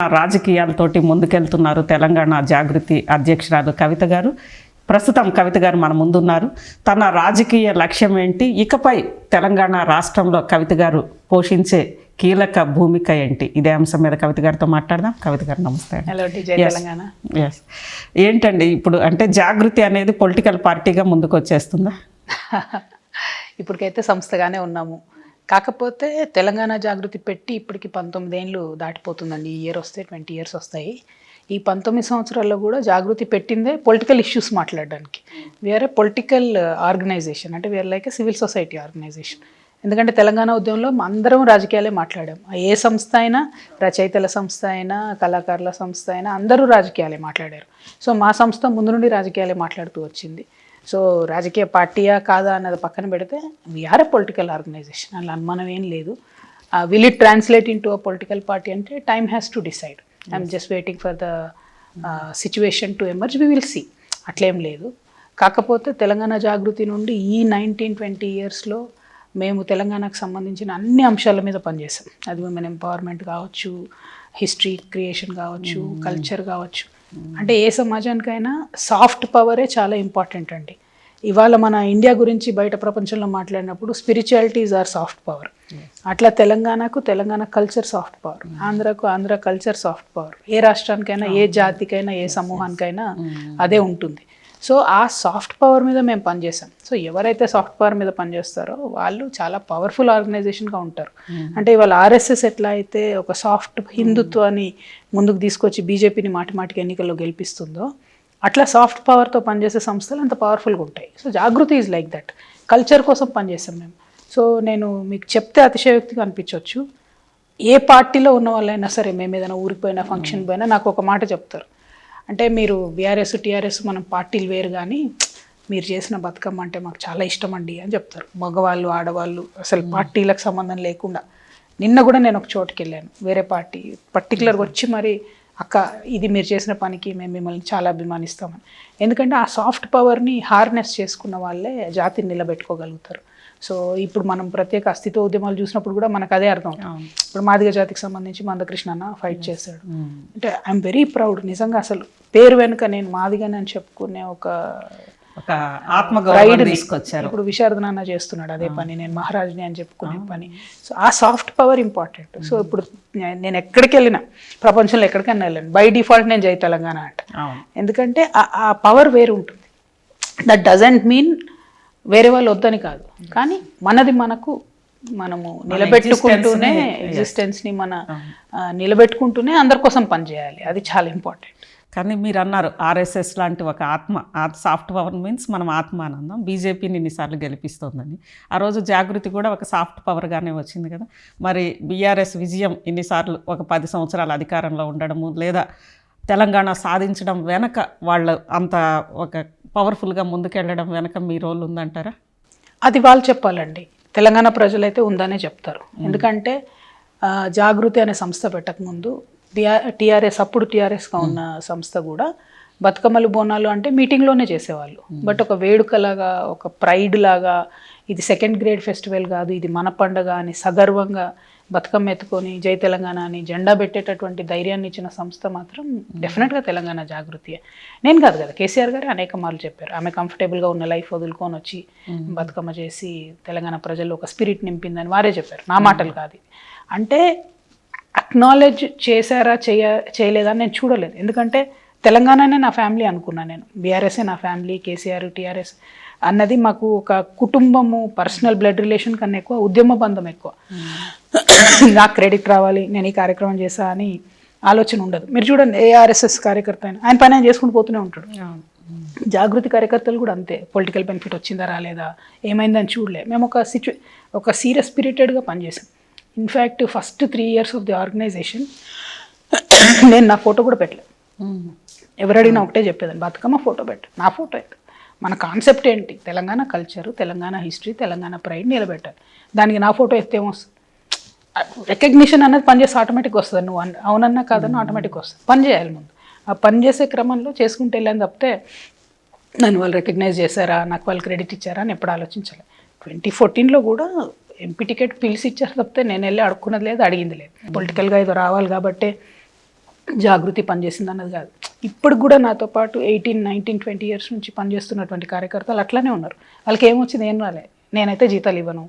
రాజకీయాలతోటి ముందుకెళ్తున్నారు తెలంగాణ జాగృతి అధ్యక్షురాలు కవిత గారు. ప్రస్తుతం కవిత గారు మన ముందున్నారు. తన రాజకీయ లక్ష్యం ఏంటి, ఇకపై తెలంగాణ రాష్ట్రంలో కవిత గారు పోషించే కీలక భూమిక ఏంటి, ఇదే అంశం మీద కవిత గారితో మాట్లాడదాం. కవిత గారు నమస్తే. ఎస్, ఏంటండి ఇప్పుడు అంటే జాగృతి అనేది పొలిటికల్ పార్టీగా ముందుకు వచ్చేస్తుందా? ఇప్పటికైతే సంస్థగానే ఉన్నాము. కాకపోతే తెలంగాణ జాగృతి పెట్టి ఇప్పటికి 19 ఏళ్ళు దాటిపోతుందండి. ఈ ఇయర్ వస్తే 20 years వస్తాయి. ఈ 19 సంవత్సరాల్లో కూడా జాగృతి పెట్టిందే పొలిటికల్ ఇష్యూస్ మాట్లాడడానికి. వీఆర్ ఏ పొలిటికల్ ఆర్గనైజేషన్, అంటే we are like a civil society organisation. ఎందుకంటే తెలంగాణ ఉద్యమంలో అందరం రాజకీయాలే మాట్లాడాం. ఏ సంస్థ అయినా, రచయితల సంస్థ అయినా, కళాకారుల సంస్థ అయినా అందరూ రాజకీయాలే మాట్లాడారు. సో మా సంస్థ ముందు నుండి రాజకీయాలే మాట్లాడుతూ వచ్చింది. సో రాజకీయ పార్టీయా కాదా అన్నది పక్కన పెడితే వీఆర్ ఏ పొలిటికల్ ఆర్గనైజేషన్, అలా అనుమానం ఏం లేదు. Will it translate into a political party అంటే time has to decide. I'm just waiting for the situation to emerge, we will see. అట్లేం లేదు. కాకపోతే తెలంగాణ జాగృతి నుండి ఈ 19-20 yearsలో మేము తెలంగాణకు సంబంధించిన అన్ని అంశాల మీద పనిచేసాం. అది ఉమెన్ ఎంపవర్మెంట్ కావచ్చు, హిస్టరీ క్రియేషన్ కావచ్చు, కల్చర్ కావచ్చు. అంటే ఏ సమాజానికైనా సాఫ్ట్ పవరే చాలా ఇంపార్టెంట్ అండి. ఇవాళ మన ఇండియా గురించి బయట ప్రపంచంలో మాట్లాడినప్పుడు స్పిరిచువాలిటీస్ ఆర్ సాఫ్ట్ పవర్. అట్లా తెలంగాణకు తెలంగాణ కల్చర్ సాఫ్ట్ పవర్, ఆంధ్రకు ఆంధ్ర కల్చర్ సాఫ్ట్ పవర్. ఏ రాష్ట్రానికైనా, ఏ జాతికైనా, ఏ సమూహానికైనా అదే ఉంటుంది. సో ఆ సాఫ్ట్ పవర్ మీద మేము పనిచేసాం. సో ఎవరైతే సాఫ్ట్ పవర్ మీద పనిచేస్తారో వాళ్ళు చాలా పవర్ఫుల్ ఆర్గనైజేషన్గా ఉంటారు. అంటే ఇవాళ ఆర్ఎస్ఎస్ ఎట్లా అయితే ఒక సాఫ్ట్ హిందుత్వాన్ని ముందుకు తీసుకొచ్చి బీజేపీని మాటిమాటికి ఎన్నికల్లో గెలిపిస్తుందో, అట్లా సాఫ్ట్ పవర్తో పనిచేసే సంస్థలు అంత పవర్ఫుల్గా ఉంటాయి. So Jagruthi is like that. Culture కోసం పనిచేసాం మేము. సో నేను మీకు చెప్తే అతిశయోక్తిగా అనిపించవచ్చు, ఏ పార్టీలో ఉన్న వాళ్ళైనా సరే, మేము ఏదైనా ఊరికి పోయినా, ఫంక్షన్ పోయినా నాకు ఒక మాట చెప్తారు. అంటే మీరు బీఆర్ఎస్ టీఆర్ఎస్ మనం పార్టీలు వేరు, కానీ మీరు చేసిన బతుకమ్మ అంటే మాకు చాలా ఇష్టం అండి అని చెప్తారు. మగవాళ్ళు ఆడవాళ్ళు అసలు పార్టీలకు సంబంధం లేకుండా. నిన్న కూడా నేను ఒక చోటుకి వెళ్ళాను, వేరే పార్టీ పర్టికులర్గా వచ్చి మరి అక్క ఇది మీరు చేసిన పనికి మేము మిమ్మల్ని చాలా అభిమానిస్తామని. ఎందుకంటే ఆ సాఫ్ట్ పవర్ని హార్నెస్ చేసుకున్న వాళ్ళే జాతిని నిలబెట్టుకోగలుగుతారు. సో ఇప్పుడు మనం ప్రత్యేక అస్తిత్వ ఉద్యమాలు చూసినప్పుడు కూడా మనకు అదే అర్థం అవుతుంది. ఇప్పుడు మాదిగ జాతికి సంబంధించి మందకృష్ణ అన్న ఫైట్ చేశాడు. అంటే ఐఎమ్ వెరీ ప్రౌడ్. నిజంగా అసలు పేరు వెనుక నేను మాదిగని అని చెప్పుకునే ఒక ఆత్మగౌరవం తీసుకొచ్చారు. ఇప్పుడు విశారద నాన్న చేస్తున్నాడు అదే పని, నేను మహారాజుని అని చెప్పుకునే పని. సో ఆ సాఫ్ట్ పవర్ ఇంపార్టెంట్. సో ఇప్పుడు నేను ఎక్కడికి వెళ్ళినా, ప్రపంచంలో ఎక్కడికైనా వెళ్ళాను, బై డిఫాల్ట్ నేను జై తెలంగాణ అంట. ఎందుకంటే ఆ పవర్ వేరు ఉంటుంది. దట్ డజంట్ మీన్ వేరే వాళ్ళు వద్దని కాదు, కానీ మనది మనము నిలబెట్టుకుంటూనే, ఎగ్జిస్టెన్స్ని నిలబెట్టుకుంటూనే అందరి కోసం పనిచేయాలి. అది చాలా ఇంపార్టెంట్. కానీ మీరు అన్నారు ఆర్ఎస్ఎస్ లాంటి ఒక సాఫ్ట్ పవర్ మీన్స్ మనం ఆత్మ అని అన్నాం, బీజేపీని ఇన్నిసార్లు గెలిపిస్తుందని. ఆ రోజు జాగృతి కూడా ఒక సాఫ్ట్ పవర్గానే వచ్చింది కదా. మరి బీఆర్ఎస్ విజయం ఇన్నిసార్లు ఒక 10 సంవత్సరాలు అధికారంలో ఉండడము, లేదా తెలంగాణ సాధించడం వెనక వాళ్ళు అంత ఒక పవర్ఫుల్గా ముందుకెళ్ళడం వెనక మీ రోల్ ఉందంటారా? అది వాళ్ళు చెప్పాలండి. తెలంగాణ ప్రజలైతే ఉందనే చెప్తారు. ఎందుకంటే జాగృతి అనే సంస్థ పెట్టకముందు టీఆర్ఎస్, అప్పుడు టీఆర్ఎస్గా ఉన్న సంస్థ కూడా బతుకమ్మలు బోనాలు అంటే మీటింగ్లోనే చేసేవాళ్ళు. బట్ ఒక వేడుకలాగా, ఒక ప్రైడ్ లాగా, ఇది సెకండ్ గ్రేడ్ ఫెస్టివల్ కాదు, ఇది మన పండుగ అని సగర్వంగా బతుకమ్మ ఎత్తుకొని జై తెలంగాణ అని జెండా పెట్టేటటువంటి ధైర్యాన్ని ఇచ్చిన సంస్థ మాత్రం డెఫినెట్గా తెలంగాణ జాగృతియే. నేను కాదు కదా, కేసీఆర్ గారు అనేక మార్లు చెప్పారు. ఆమె కంఫర్టబుల్గా ఉన్న లైఫ్ వదులుకొని వచ్చి బతుకమ్మ చేసి తెలంగాణ ప్రజల్లో ఒక స్పిరిట్ నింపిందని వారే చెప్పారు, నా మాటలు కాదు. అంటే అక్నాలెడ్జ్ చేశారా చేయలేదా నేను చూడలేదు. ఎందుకంటే తెలంగాణనే నా ఫ్యామిలీ అనుకున్నాను నేను. బీఆర్ఎస్ఏ నా ఫ్యామిలీ, కేసీఆర్ టీఆర్ఎస్ అన్నది మాకు ఒక కుటుంబము, పర్సనల్ బ్లడ్ రిలేషన్ కన్నా ఎక్కువ ఉద్యమ బంధం ఎక్కువ. నాకు క్రెడిట్ రావాలి, నేను ఈ కార్యక్రమం చేశా అని ఆలోచన ఉండదు. మీరు చూడండి, ఏఆర్ఎస్ఎస్ కార్యకర్త ఆయన పని ఆయన చేసుకుని పోతూనే ఉంటాడు. జాగృతి కార్యకర్తలు కూడా అంతే. పొలిటికల్ బెనిఫిట్ వచ్చిందా రాలేదా, ఏమైందని చూడలే. మేము ఒక సీరియస్ స్పిరిటెడ్గా పనిచేసాం. In fact first 3 years of the organization నేను నా ఫోటో కూడా పెట్టలేదు. ఎవరు అడిగినా ఒకటే చెప్పేదాన్ని, బతుకమ్మ ఫోటో పెట్టు, నా ఫోటో అయితే. మన కాన్సెప్ట్ ఏంటి, Telangana culture, Telangana history, Telangana pride నిలబెట్టాలి. దానికి నా ఫోటో ఎత్తే ఏమొస్తుంది? రికగ్నిషన్ అనేది పనిచేసి ఆటోమేటిక్గా వస్తుంది. నువ్వు అవునన్నా కాదన్నా ఆటోమేటిక్గా వస్తుంది. పని చేయాలి ముందు. ఆ పని చేసే క్రమంలో చేసుకుంటే వెళ్ళని తప్పితే నన్ను వాళ్ళు రికగ్నైజ్ చేశారా, నాకు వాళ్ళు క్రెడిట్ ఇచ్చారా అని ఎప్పుడు ఆలోచించాలి. 2014లో కూడా ఎంపీ టికెట్ పిలిచి ఇచ్చారు తప్పితే నేను వెళ్ళి అడుక్కున్నది లేదు, అడిగింది లేదు. పొలిటికల్గా ఏదో రావాలి కాబట్టి జాగృతి పనిచేసింది అన్నది కాదు. ఇప్పుడు కూడా నాతో పాటు 18, 19, 20 ఇయర్స్ నుంచి పనిచేస్తున్నటువంటి కార్యకర్తలు అట్లానే ఉన్నారు. వాళ్ళకి ఏమొచ్చింది ఏం రాలే. నేనైతే జీతాలు ఇవ్వను,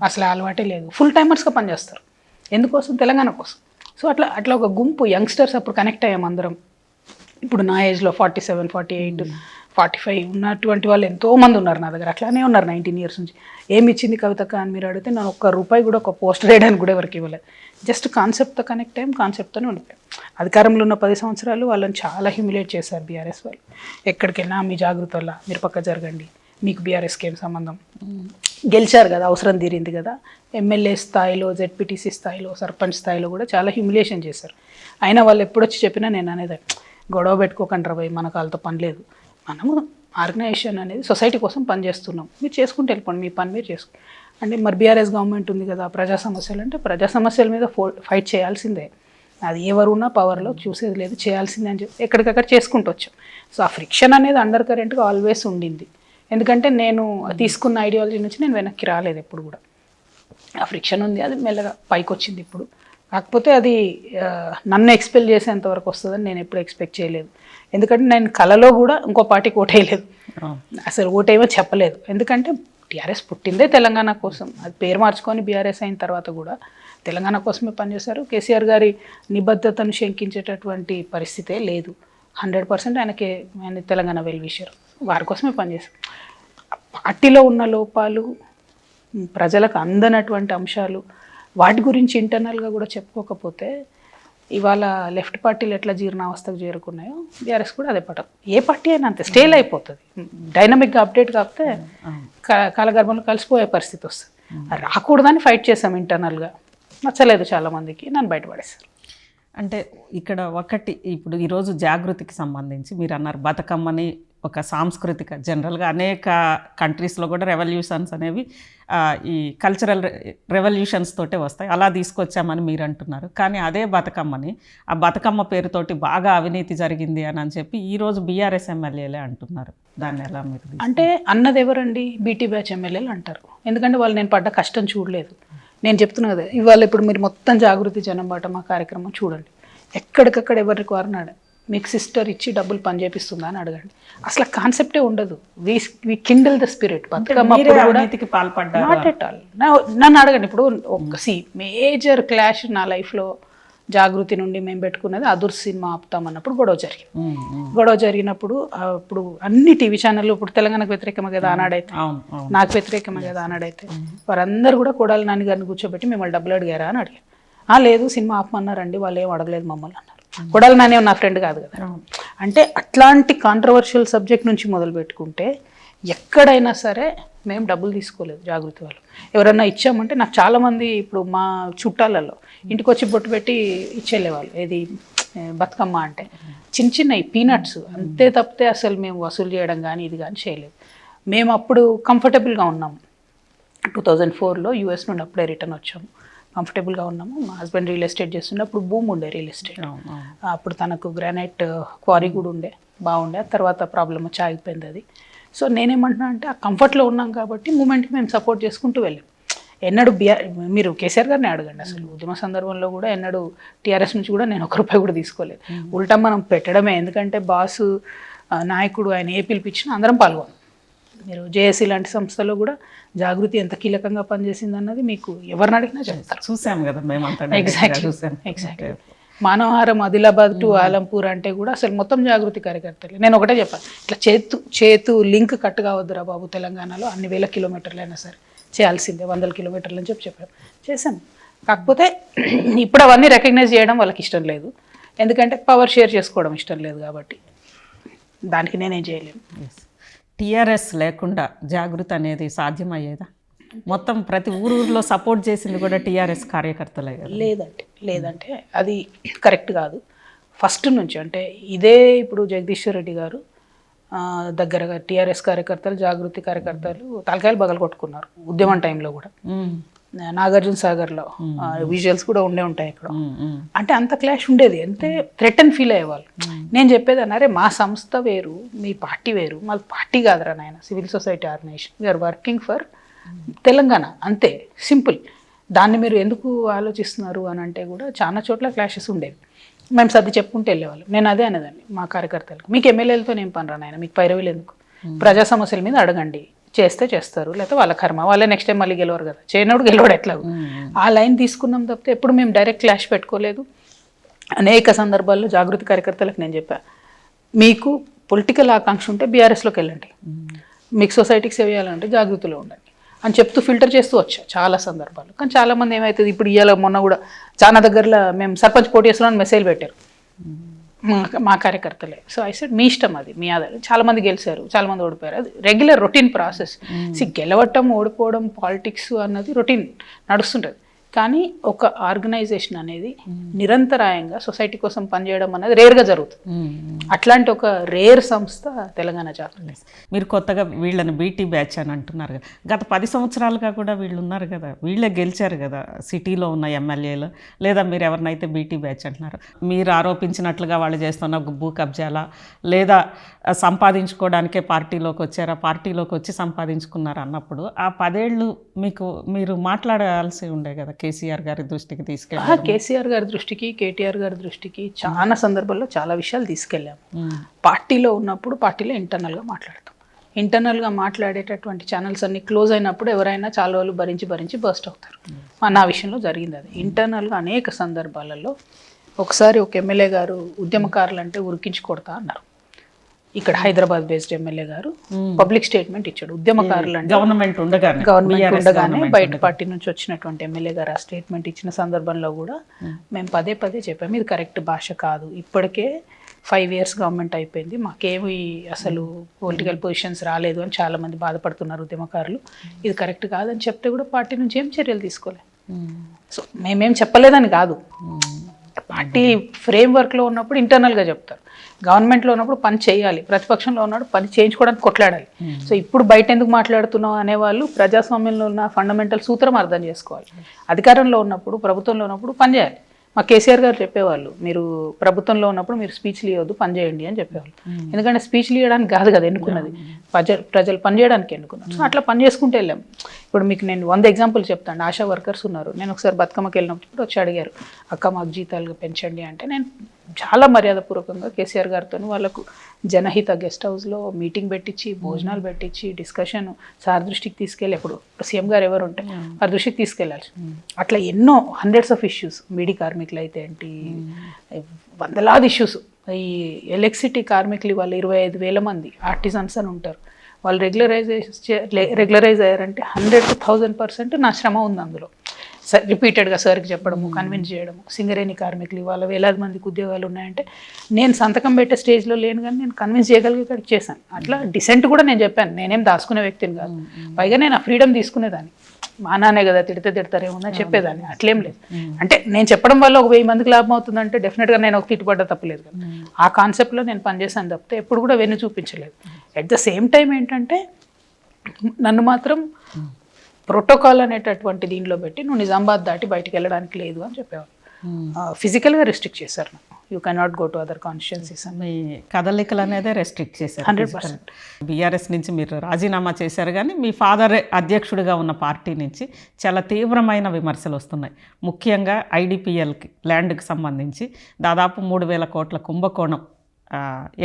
అసలు అలవాటే లేదు, ఫుల్ టైమర్స్గా పనిచేస్తారు. ఎందుకోసం? తెలంగాణ కోసం. సో అట్లా అట్లా ఒక గుంపు యంగ్స్టర్స్ అప్పుడు కనెక్ట్ అయ్యాం అందరం. ఇప్పుడు నా ఏజ్లో 47, 48, 45 ఉన్నటువంటి వాళ్ళు ఎంతోమంది ఉన్నారు నా దగ్గర. అట్లానే ఉన్నారు 19 ఇయర్స్ నుంచి. ఏమి ఇచ్చింది కవితక్క అని మీరు అడిగితే నేను ₹1 కూడా ఒక పోస్టర్ వేయడానికి కూడా ఎవరికి ఇవ్వలేదు. జస్ట్ కాన్సెప్ట్తో కనెక్ట్ అయ్యాం, కాన్సెప్ట్తోనే ఉండిపోయాం. అధికారంలో ఉన్న 10 సంవత్సరాలు వాళ్ళని చాలా హ్యూమిలేట్ చేశారు బీఆర్ఎస్ వాళ్ళు. ఎక్కడికైనా మీ జాగృతి వల్ల మీరు పక్క జరగండి, మీకు బీఆర్ఎస్కి ఏం సంబంధం, గెలిచారు కదా, అవసరం తీరింది కదా. ఎమ్మెల్యే స్థాయిలో, జెడ్పీటీసీ స్థాయిలో, సర్పంచ్ స్థాయిలో కూడా చాలా హ్యూమిలేషన్ చేశారు. అయినా వాళ్ళు ఎప్పుడొచ్చి చెప్పినా నేను అనేది గొడవ పెట్టుకోకండి రాబోయ్, మనకు వాళ్ళతో పని లేదు, మనము ఆర్గనైజేషన్ అనేది సొసైటీ కోసం పనిచేస్తున్నాం, మీరు చేసుకుంటూ వెళ్ళిపోండి, మీ పని మీరు చేసుకోండి. అంటే మరి బీఆర్ఎస్ గవర్నమెంట్ ఉంది కదా, ప్రజా సమస్యలు అంటే ప్రజా సమస్యల మీద ఫైట్ చేయాల్సిందే. అది ఎవరున్నా పవర్లో చూసేది లేదు, చేయాల్సిందే అని చెప్పి ఎక్కడికక్కడ చేసుకుంటూ వచ్చాం. సో ఆ ఫ్రిక్షన్ అనేది అండర్ కరెంట్గా ఆల్వేస్ ఉండింది. ఎందుకంటే నేను తీసుకున్న ఐడియాలజీ నుంచి నేను వెనక్కి రాలేదు ఎప్పుడు కూడా. ఆ ఫ్రిక్షన్ ఉంది, అది మెల్లగా పైకి వచ్చింది ఇప్పుడు. కాకపోతే అది నన్ను ఎక్స్పెల్ చేసేంత వరకు వస్తుందని నేను ఎప్పుడు ఎక్స్పెక్ట్ చేయలేదు. ఎందుకంటే నేను కలలో కూడా ఇంకో పార్టీకి ఓటేయలేదు, అసలు ఓటేమో చెప్పలేదు. ఎందుకంటే టీఆర్ఎస్ పుట్టిందే తెలంగాణ కోసం. అది పేరు మార్చుకొని బీఆర్ఎస్ అయిన తర్వాత కూడా తెలంగాణ కోసమే పనిచేశారు. కేసీఆర్ గారి నిబద్ధతను శంకించేటటువంటి పరిస్థితే లేదు. 100% ఆయన తెలంగాణ వెల్ విషర్, వారి కోసమే పనిచేశారు. పార్టీలో ఉన్న లోపాలు, ప్రజలకు అందనటువంటి అంశాలు, వాటి గురించి ఇంటర్నల్గా కూడా చెప్పుకోకపోతే ఇవాళ లెఫ్ట్ పార్టీలు ఎట్లా జీర్ణావస్థకు చేరుకున్నాయో బీఆర్ఎస్ కూడా అదే పట్టదు. ఏ పార్టీ అయినా అంతే, స్టేల్ అయిపోతుంది. డైనమిక్గా అప్డేట్ కాకపోతే కాలగర్భంలో కలిసిపోయే పరిస్థితి వస్తుంది. రాకూడదని ఫైట్ చేసాం ఇంటర్నల్గా, నచ్చలేదు చాలామందికి, నన్ను బయటపడేస్తారు. అంటే ఇక్కడ ఒకటి, ఇప్పుడు ఈరోజు జాగృతికి సంబంధించి మీరు అన్నారు బతుకమ్మని ఒక సాంస్కృతిక, జనరల్గా అనేక కంట్రీస్లో కూడా రెవల్యూషన్స్ అనేవి ఈ కల్చరల్ రెవల్యూషన్స్ తోటే వస్తాయి, అలా తీసుకొచ్చామని మీరు అంటున్నారు. కానీ అదే బతుకమ్మని, ఆ బతుకమ్మ పేరుతోటి బాగా అవినీతి జరిగింది అని చెప్పి ఈరోజు బీఆర్ఎస్ ఎమ్మెల్యేలే అంటున్నారు. దాన్ని ఎలా మీరు అంటే అన్నది ఎవరండి? బీటీ బ్యాచ్ ఎమ్మెల్యేలు అంటారు. ఎందుకంటే వాళ్ళు నేను పడ్డ కష్టం చూడలేదు. నేను చెప్తున్నా కదా, ఇవాళ ఇప్పుడు మీరు మొత్తం జాగృతి జనం బాట మా కార్యక్రమం చూడండి, ఎక్కడికక్కడ ఎవరికి వారినాడు మీకు సిస్టర్ ఇచ్చి డబ్బులు పని చేపిస్తుందా అని అడగండి. అసలు కాన్సెప్టే ఉండదు. We kindle the spirit. Not at all. నన్ను అడగండి. ఇప్పుడు ఒక మేజర్ క్లాష్ నా లైఫ్లో జాగృతి నుండి మేము పెట్టుకున్నది అదుర్ సినిమా ఆపుతామన్నప్పుడు గొడవ జరిగినప్పుడు ఇప్పుడు అన్ని టీవీ ఛానళ్ళు, ఇప్పుడు తెలంగాణకు వ్యతిరేకమే కదా ఆనాడైతే, నాకు వ్యతిరేకమే కదా ఆనాడైతే, వారందరూ కూడా కొడాలి నాని గారిని కూర్చోబెట్టి మిమ్మల్ని డబ్బులు అడిగారా అని అడిగారు. లేదు సినిమా ఆపమన్నారండి, వాళ్ళు ఏం అడగలేదు మమ్మల్ని అన్నారు. కొడాలి నాని నా ఫ్రెండ్ కాదు కదా. అంటే అట్లాంటి కాంట్రవర్షియల్ సబ్జెక్ట్ నుంచి మొదలు పెట్టుకుంటే ఎక్కడైనా సరే మేము డబ్బులు తీసుకోలేదు జాగృతి వాళ్ళు. ఎవరన్నా ఇచ్చామంటే నాకు చాలామంది ఇప్పుడు మా చుట్టాలలో ఇంటికి వచ్చి బొట్టు పెట్టి ఇచ్చేళ్ళేవాళ్ళు. ఏది బతుకమ్మ అంటే చిన్న చిన్నవి పీనట్స్ అంతే తప్పితే అసలు మేము వసూలు చేయడం కానీ ఇది కానీ చేయలేదు. మేము అప్పుడు కంఫర్టబుల్గా ఉన్నాము. 2004లో యూఎస్ నుండి అప్పుడే రిటర్న్ వచ్చాము, కంఫర్టబుల్గా ఉన్నాము. మా హస్బెండ్ రియల్ ఎస్టేట్ చేస్తుండే, అప్పుడు భూమి ఉండే రియల్ ఎస్టేట్. అప్పుడు తనకు గ్రానైట్ క్వారీ కూడా ఉండే, బాగుండే. తర్వాత ప్రాబ్లం వచ్చి ఆగిపోయింది అది. సో నేనేమంటున్నా అంటే ఆ కంఫర్ట్లో ఉన్నాం కాబట్టి మూమెంట్కి మేము సపోర్ట్ చేసుకుంటూ వెళ్ళాం. ఎన్నడూ మీరు కేసీఆర్ గారిని అడగండి, అసలు ఉద్యమ సందర్భంలో కూడా ఎన్నడూ టీఆర్ఎస్ నుంచి కూడా నేను ₹1 కూడా తీసుకోలేదు. ఉల్టా మనం పెట్టడమే. ఎందుకంటే బాసు నాయకుడు ఆయన ఏ పిలిపించినా అందరం పాల్గొన్నాం. మీరు జేఏసీ లాంటి సంస్థలో కూడా జాగృతి ఎంత కీలకంగా పనిచేసింది అన్నది మీకు ఎవరిని అడిగినా చెప్తారు. చూసాం కదా మేమంతా. ఎగ్జాక్ట్లీ. మానవహారం ఆదిలాబాద్ టు ఆలంపూర్ అంటే కూడా అసలు మొత్తం జాగృతి కార్యకర్తలే. నేను ఒకటే చెప్పాను, ఇట్లా చేతు లింక్ కట్ కావద్దురా బాబు, తెలంగాణలో అన్ని వేల కిలోమీటర్లు అయినా సరే చేయాల్సిందే, 100 కిలోమీటర్లు అని చెప్పాను. చేశాం. కాకపోతే ఇప్పుడు అవన్నీ రికగ్నైజ్ చేయడం వాళ్ళకి ఇష్టం లేదు, ఎందుకంటే పవర్ షేర్ చేసుకోవడం ఇష్టం లేదు కాబట్టి దానికి నేనేం చేయలేను. టీఆర్ఎస్ లేకుండా జాగృతి అనేది సాధ్యమయ్యేదా? మొత్తం ప్రతి ఊరిలో సపోర్ట్ చేసింది కూడా టీఆర్ఎస్ కార్యకర్తలే. లేదంటే అది కరెక్ట్ కాదు. ఫస్ట్ నుంచి అంటే ఇదే ఇప్పుడు జగదీశ్వర్ రెడ్డి గారు దగ్గరగా టీఆర్ఎస్ కార్యకర్తలు, జాగృతి కార్యకర్తలు తలకాయలు బగలు కొట్టుకున్నారు ఉద్యమం టైంలో కూడా. నాగార్జున సాగర్లో విజువల్స్ కూడా ఉంటాయి ఇక్కడ. అంటే అంత క్లాష్ ఉండేది, అంటే థ్రెట్ అని ఫీల్ అయ్యేవాళ్ళు. నేను చెప్పేది అన్నారే, మా సంస్థ వేరు, మీ పార్టీ వేరు. మా పార్టీ కాదురా నాయన, civil society organisation, we are working for Telangana, అంతే సింపుల్. దాన్ని మీరు ఎందుకు ఆలోచిస్తున్నారు అని అంటే కూడా చాలా చోట్ల క్లాషెస్ ఉండేవి. మేము సర్ది చెప్పుకుంటూ వెళ్ళేవాళ్ళం. నేను అదే అనేదాన్ని మా కార్యకర్తలకు, మీకు ఎమ్మెల్యేలతో ఏం పని రా నాయన, మీకు పైరవీలు ఎందుకు, ప్రజా సమస్యల మీద అడగండి, చేస్తే చేస్తారు, లేకపోతే వాళ్ళ కర్మ, వాళ్ళే నెక్స్ట్ టైం మళ్ళీ గెలవరు కదా, చేయనోడు గెలవడు ఎట్లా. ఆ లైన్ తీసుకున్నాం తప్పితే ఎప్పుడు మేము డైరెక్ట్ క్లాష్ పెట్టుకోలేదు. అనేక సందర్భాల్లో జాగృతి కార్యకర్తలకు నేను చెప్పా, మీకు పొలిటికల్ ఆకాంక్ష ఉంటే బీఆర్ఎస్లోకి వెళ్ళండి, మీకు సొసైటీకి సేవ చేయాలంటే జాగృతిలో ఉండండి అని చెప్తూ ఫిల్టర్ చేస్తూ వచ్చా చాలా సందర్భాలు. కానీ చాలామంది ఏమవుతుంది, ఇప్పుడు ఇవాళ మొన్న కూడా చాలా దగ్గరలో మేము సర్పంచ్ పోటీ చేస్తున్నాం మెసేజ్ పెట్టారు మా కార్యకర్తలే. సో ఐ సెడ్ మీ ఇష్టం, అది మీ ఆధారం. చాలామంది గెలిచారు, చాలామంది ఓడిపోయారు, అది రెగ్యులర్ రొటీన్ ప్రాసెస్. గెలవటం ఓడిపోవడం పాలిటిక్స్ అన్నది రొటీన్ నడుస్తుంటుంది. కానీ ఒక ఆర్గనైజేషన్ అనేది నిరంతరాయంగా సొసైటీ కోసం పనిచేయడం అనేది రేర్గా జరుగుతుంది. అట్లాంటి ఒక రేర్ సంస్థ తెలంగాణ జాగృతి. మీరు కొత్తగా వీళ్ళని బీటీ బ్యాచ్ అని అంటున్నారు కదా, గత 10 సంవత్సరాలుగా కూడా వీళ్ళు ఉన్నారు కదా, వీళ్ళే గెలిచారు కదా సిటీలో ఉన్న ఎమ్మెల్యేలు, లేదా మీరు ఎవరినైతే బీటీ బ్యాచ్ అంటున్నారు, మీరు ఆరోపించినట్లుగా వాళ్ళు చేస్తున్న భూ కబ్జాలా, లేదా సంపాదించుకోవడానికే పార్టీలోకి వచ్చారా, పార్టీలోకి వచ్చి సంపాదించుకున్నారు అన్నప్పుడు ఆ 10 ఏళ్ళు మీరు మాట్లాడాల్సి ఉండే కదా, కేసీఆర్ గారి దృష్టికి తీసుకెళ్ళి. కేసీఆర్ గారి దృష్టికి, కేటీఆర్ గారి దృష్టికి చాలా సందర్భాల్లో చాలా విషయాలు తీసుకెళ్ళాము. పార్టీలో ఉన్నప్పుడు పార్టీలో ఇంటర్నల్గా మాట్లాడతాం. ఇంటర్నల్గా మాట్లాడేటటువంటి ఛానల్స్ అన్ని క్లోజ్ అయినప్పుడు ఎవరైనా చాలా రోజులు భరించి బర్స్ట్ అవుతారు. నా విషయంలో జరిగింది అది. ఇంటర్నల్గా అనేక సందర్భాలలో ఒకసారి ఒక ఎమ్మెల్యే గారు ఉద్యమకారులు అంటే ఉరికించి కొడతా అన్నారు. ఇక్కడ హైదరాబాద్ బేస్డ్ ఎమ్మెల్యే గారు పబ్లిక్ స్టేట్మెంట్ ఇచ్చాడు. ఉద్యమకారులు అంటే గవర్నమెంట్ ఉండగానే బయట పార్టీ నుంచి వచ్చినటువంటి ఎమ్మెల్యే గారు ఆ స్టేట్మెంట్ ఇచ్చిన సందర్భంలో కూడా మేము పదే చెప్పాము, ఇది కరెక్ట్ భాష కాదు, ఇప్పటికే 5 years గవర్నమెంట్ అయిపోయింది, మాకేమి అసలు పొలిటికల్ పొజిషన్స్ రాలేదు అని చాలా మంది బాధపడుతున్నారు ఉద్యమకారులు, ఇది కరెక్ట్ కాదని చెప్తే కూడా పార్టీ నుంచి ఏం చర్యలు తీసుకోలే. సో మేమేం చెప్పలేదని కాదు, పార్టీ ఫ్రేమ్ వర్క్లో ఉన్నప్పుడు ఇంటర్నల్గా చెప్తారు, గవర్నమెంట్లో ఉన్నప్పుడు పని చేయాలి, ప్రతిపక్షంలో ఉన్నప్పుడు పని చేయించుకోవడానికి కొట్లాడాలి. సో ఇప్పుడు బయట ఎందుకు మాట్లాడుతున్నాం అనేవాళ్ళు ప్రజాస్వామ్యంలో ఉన్న ఫండమెంటల్ సూత్రం అర్థం చేసుకోవాలి. అధికారంలో ఉన్నప్పుడు, ప్రభుత్వంలో ఉన్నప్పుడు పని చేయాలి. మా కేసీఆర్ గారు చెప్పేవాళ్ళు, మీరు ప్రభుత్వంలో ఉన్నప్పుడు మీరు స్పీచ్లు ఇవ్వద్దు, పని చేయండి అని చెప్పేవాళ్ళు. ఎందుకంటే స్పీచ్లు ఇవ్వడానికి కాదు కదా ఎన్నుకున్నది, ప్రజలు పని చేయడానికి ఎన్నుకున్నారు. సో అట్లా పని చేసుకుంటూ వెళ్ళాం. ఇప్పుడు మీకు నేను 100 ఎగ్జాంపుల్ చెప్తాను. ఆశా వర్కర్స్ ఉన్నారు. నేను ఒకసారి బతుకమ్మకి వెళ్ళినప్పుడు వచ్చి అడిగారు, అక్క మాకు జీతాలు పెంచండి అంటే, నేను చాలా మర్యాదపూర్వకంగా కేసీఆర్ గారితో వాళ్ళకు జనహిత గెస్ట్ హౌస్లో మీటింగ్ పెట్టించి, భోజనాలు పెట్టించి, డిస్కషన్ సార్ దృష్టికి తీసుకెళ్ళి, ఇప్పుడు సీఎం గారు ఎవరు ఉంటే వారి దృష్టికి తీసుకెళ్ళాలి. అట్లా ఎన్నో హండ్రెడ్స్ ఆఫ్ ఇష్యూస్, బీడీ కార్మికులు అయితే ఏంటి, వందలాది ఇష్యూస్. ఈ ఎలక్ట్రిసిటీ కార్మికులు వాళ్ళు 25,000 మంది ఆర్టిజన్స్ అని ఉంటారు. వాళ్ళు రెగ్యులరైజ్ అయ్యారంటే 100 to 1000% నా శ్రమ ఉంది అందులో. రిపీటెడ్గా సార్కి చెప్పడము, కన్విన్స్ చేయడము. సింగరేణి కార్మికులు వాళ్ళ వేలాది మందికి ఉద్యోగాలు ఉన్నాయంటే నేను సంతకం పెట్టే స్టేజ్లో లేను, కానీ నేను కన్విన్స్ చేయగలిగేటట్టు చేశాను. అట్లా డిసెంట్ కూడా నేను చెప్పాను, నేనేం దాచుకునే వ్యక్తిని కాదు. పైగా నేను ఆ ఫ్రీడమ్ తీసుకునేదాన్ని. మా నాన్నే కదా తిడితే తిడతారేమో చెప్పేదాన్ని, అట్లేం లేదు. అంటే నేను చెప్పడం వల్ల ఒక 1000 మందికి లాభం అవుతుందంటే డెఫినెట్గా నేను ఒక తిట్టుబడ్డ తప్పలేదు కదా. ఆ కాన్సెప్ట్లో నేను పనిచేశాను తప్పితే ఎప్పుడు కూడా వెన్ను చూపించలేదు. అట్ ద సేమ్ టైం ఏంటంటే నన్ను మాత్రం ప్రోటోకాల్ అనేటటువంటి దీనిలో పెట్టి నువ్వు నిజామాబాద్ దాటి బయటికి వెళ్ళడానికి లేదు అని చెప్పేవాళ్ళు. ఫిజికల్గా రెస్ట్రిక్ట్ చేశారు. You cannot go to other constituencies. మీ కదలికలు అనేది రెస్ట్రిక్ట్ చేశారు 100%. బీఆర్ఎస్ నుంచి మీరు రాజీనామా చేశారు, కానీ మీ ఫాదర్ అధ్యక్షుడిగా ఉన్న పార్టీ నుంచి చాలా తీవ్రమైన విమర్శలు వస్తున్నాయి. ముఖ్యంగా ఐడిపిఎల్కి ల్యాండ్కి సంబంధించి దాదాపు 3,000 కోట్ల కుంభకోణం,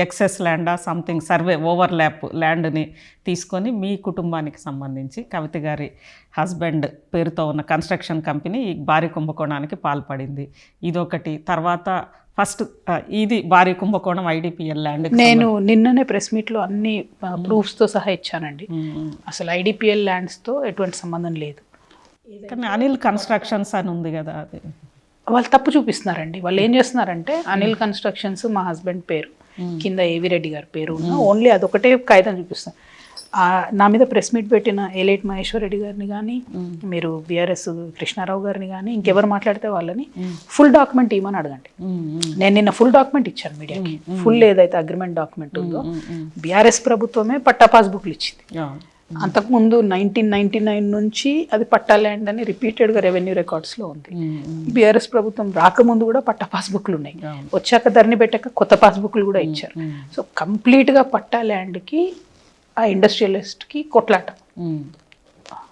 ఎక్సెస్ ల్యాండా సంథింగ్ సర్వే ఓవర్ల్యాప్ ల్యాండ్ని తీసుకొని మీ కుటుంబానికి సంబంధించి కవిత గారి హస్బెండ్ పేరుతో ఉన్న కన్స్ట్రక్షన్ కంపెనీ ఈ భారీ కుంభకోణానికి పాల్పడింది. ఇదొకటి. తర్వాత ఫస్ట్ ఇది భారీ కుంభకోణం ఐడిపిఎల్ ల్యాండ్. నేను నిన్ననే ప్రెస్ మీట్లో అన్ని ప్రూఫ్స్తో సహా ఇచ్చానండి. అసలు ఐడిపిఎల్ ల్యాండ్స్తో ఎటువంటి సంబంధం లేదు. కానీ అనిల్ కన్స్ట్రక్షన్స్ అని ఉంది కదా, అది వాళ్ళు తప్పు చూపిస్తున్నారండి. వాళ్ళు ఏం చేస్తున్నారంటే అనిల్ కన్స్ట్రక్షన్స్ మా హస్బెండ్ పేరు కింద ఏవి రెడ్డి గారి పేరు ఉన్న ఓన్లీ అదొకటే కాగితం చూపిస్తారు. నా మీద ప్రెస్ మీట్ పెట్టిన ఏలేటి మహేశ్వర్ రెడ్డి గారిని కానీ, మీరు బీఆర్ఎస్ కృష్ణారావు గారిని కానీ, ఇంకెవరు మాట్లాడితే వాళ్ళని ఫుల్ డాక్యుమెంట్ ఇవ్వమని అడగండి. నేను నిన్న ఫుల్ డాక్యుమెంట్ ఇచ్చాను మీడియాకి. ఫుల్ ఏదైతే అగ్రిమెంట్ డాక్యుమెంట్ ఉందో బీఆర్ఎస్ ప్రభుత్వమే పట్టా పాస్బుక్లు ఇచ్చింది. అంతకుముందు 1999 నుంచి అది పట్టా ల్యాండ్ అని రిపీటెడ్గా రెవెన్యూ రికార్డ్స్లో ఉంది. బీఆర్ఎస్ ప్రభుత్వం రాకముందు కూడా పట్టా పాస్బుక్లు ఉన్నాయి, వచ్చాక ధరణి పెట్టాక కొత్త పాస్బుక్లు కూడా ఇచ్చారు. సో కంప్లీట్గా పట్టా ల్యాండ్కి ఆ ఇండస్ట్రియలిస్ట్కి కొట్లాట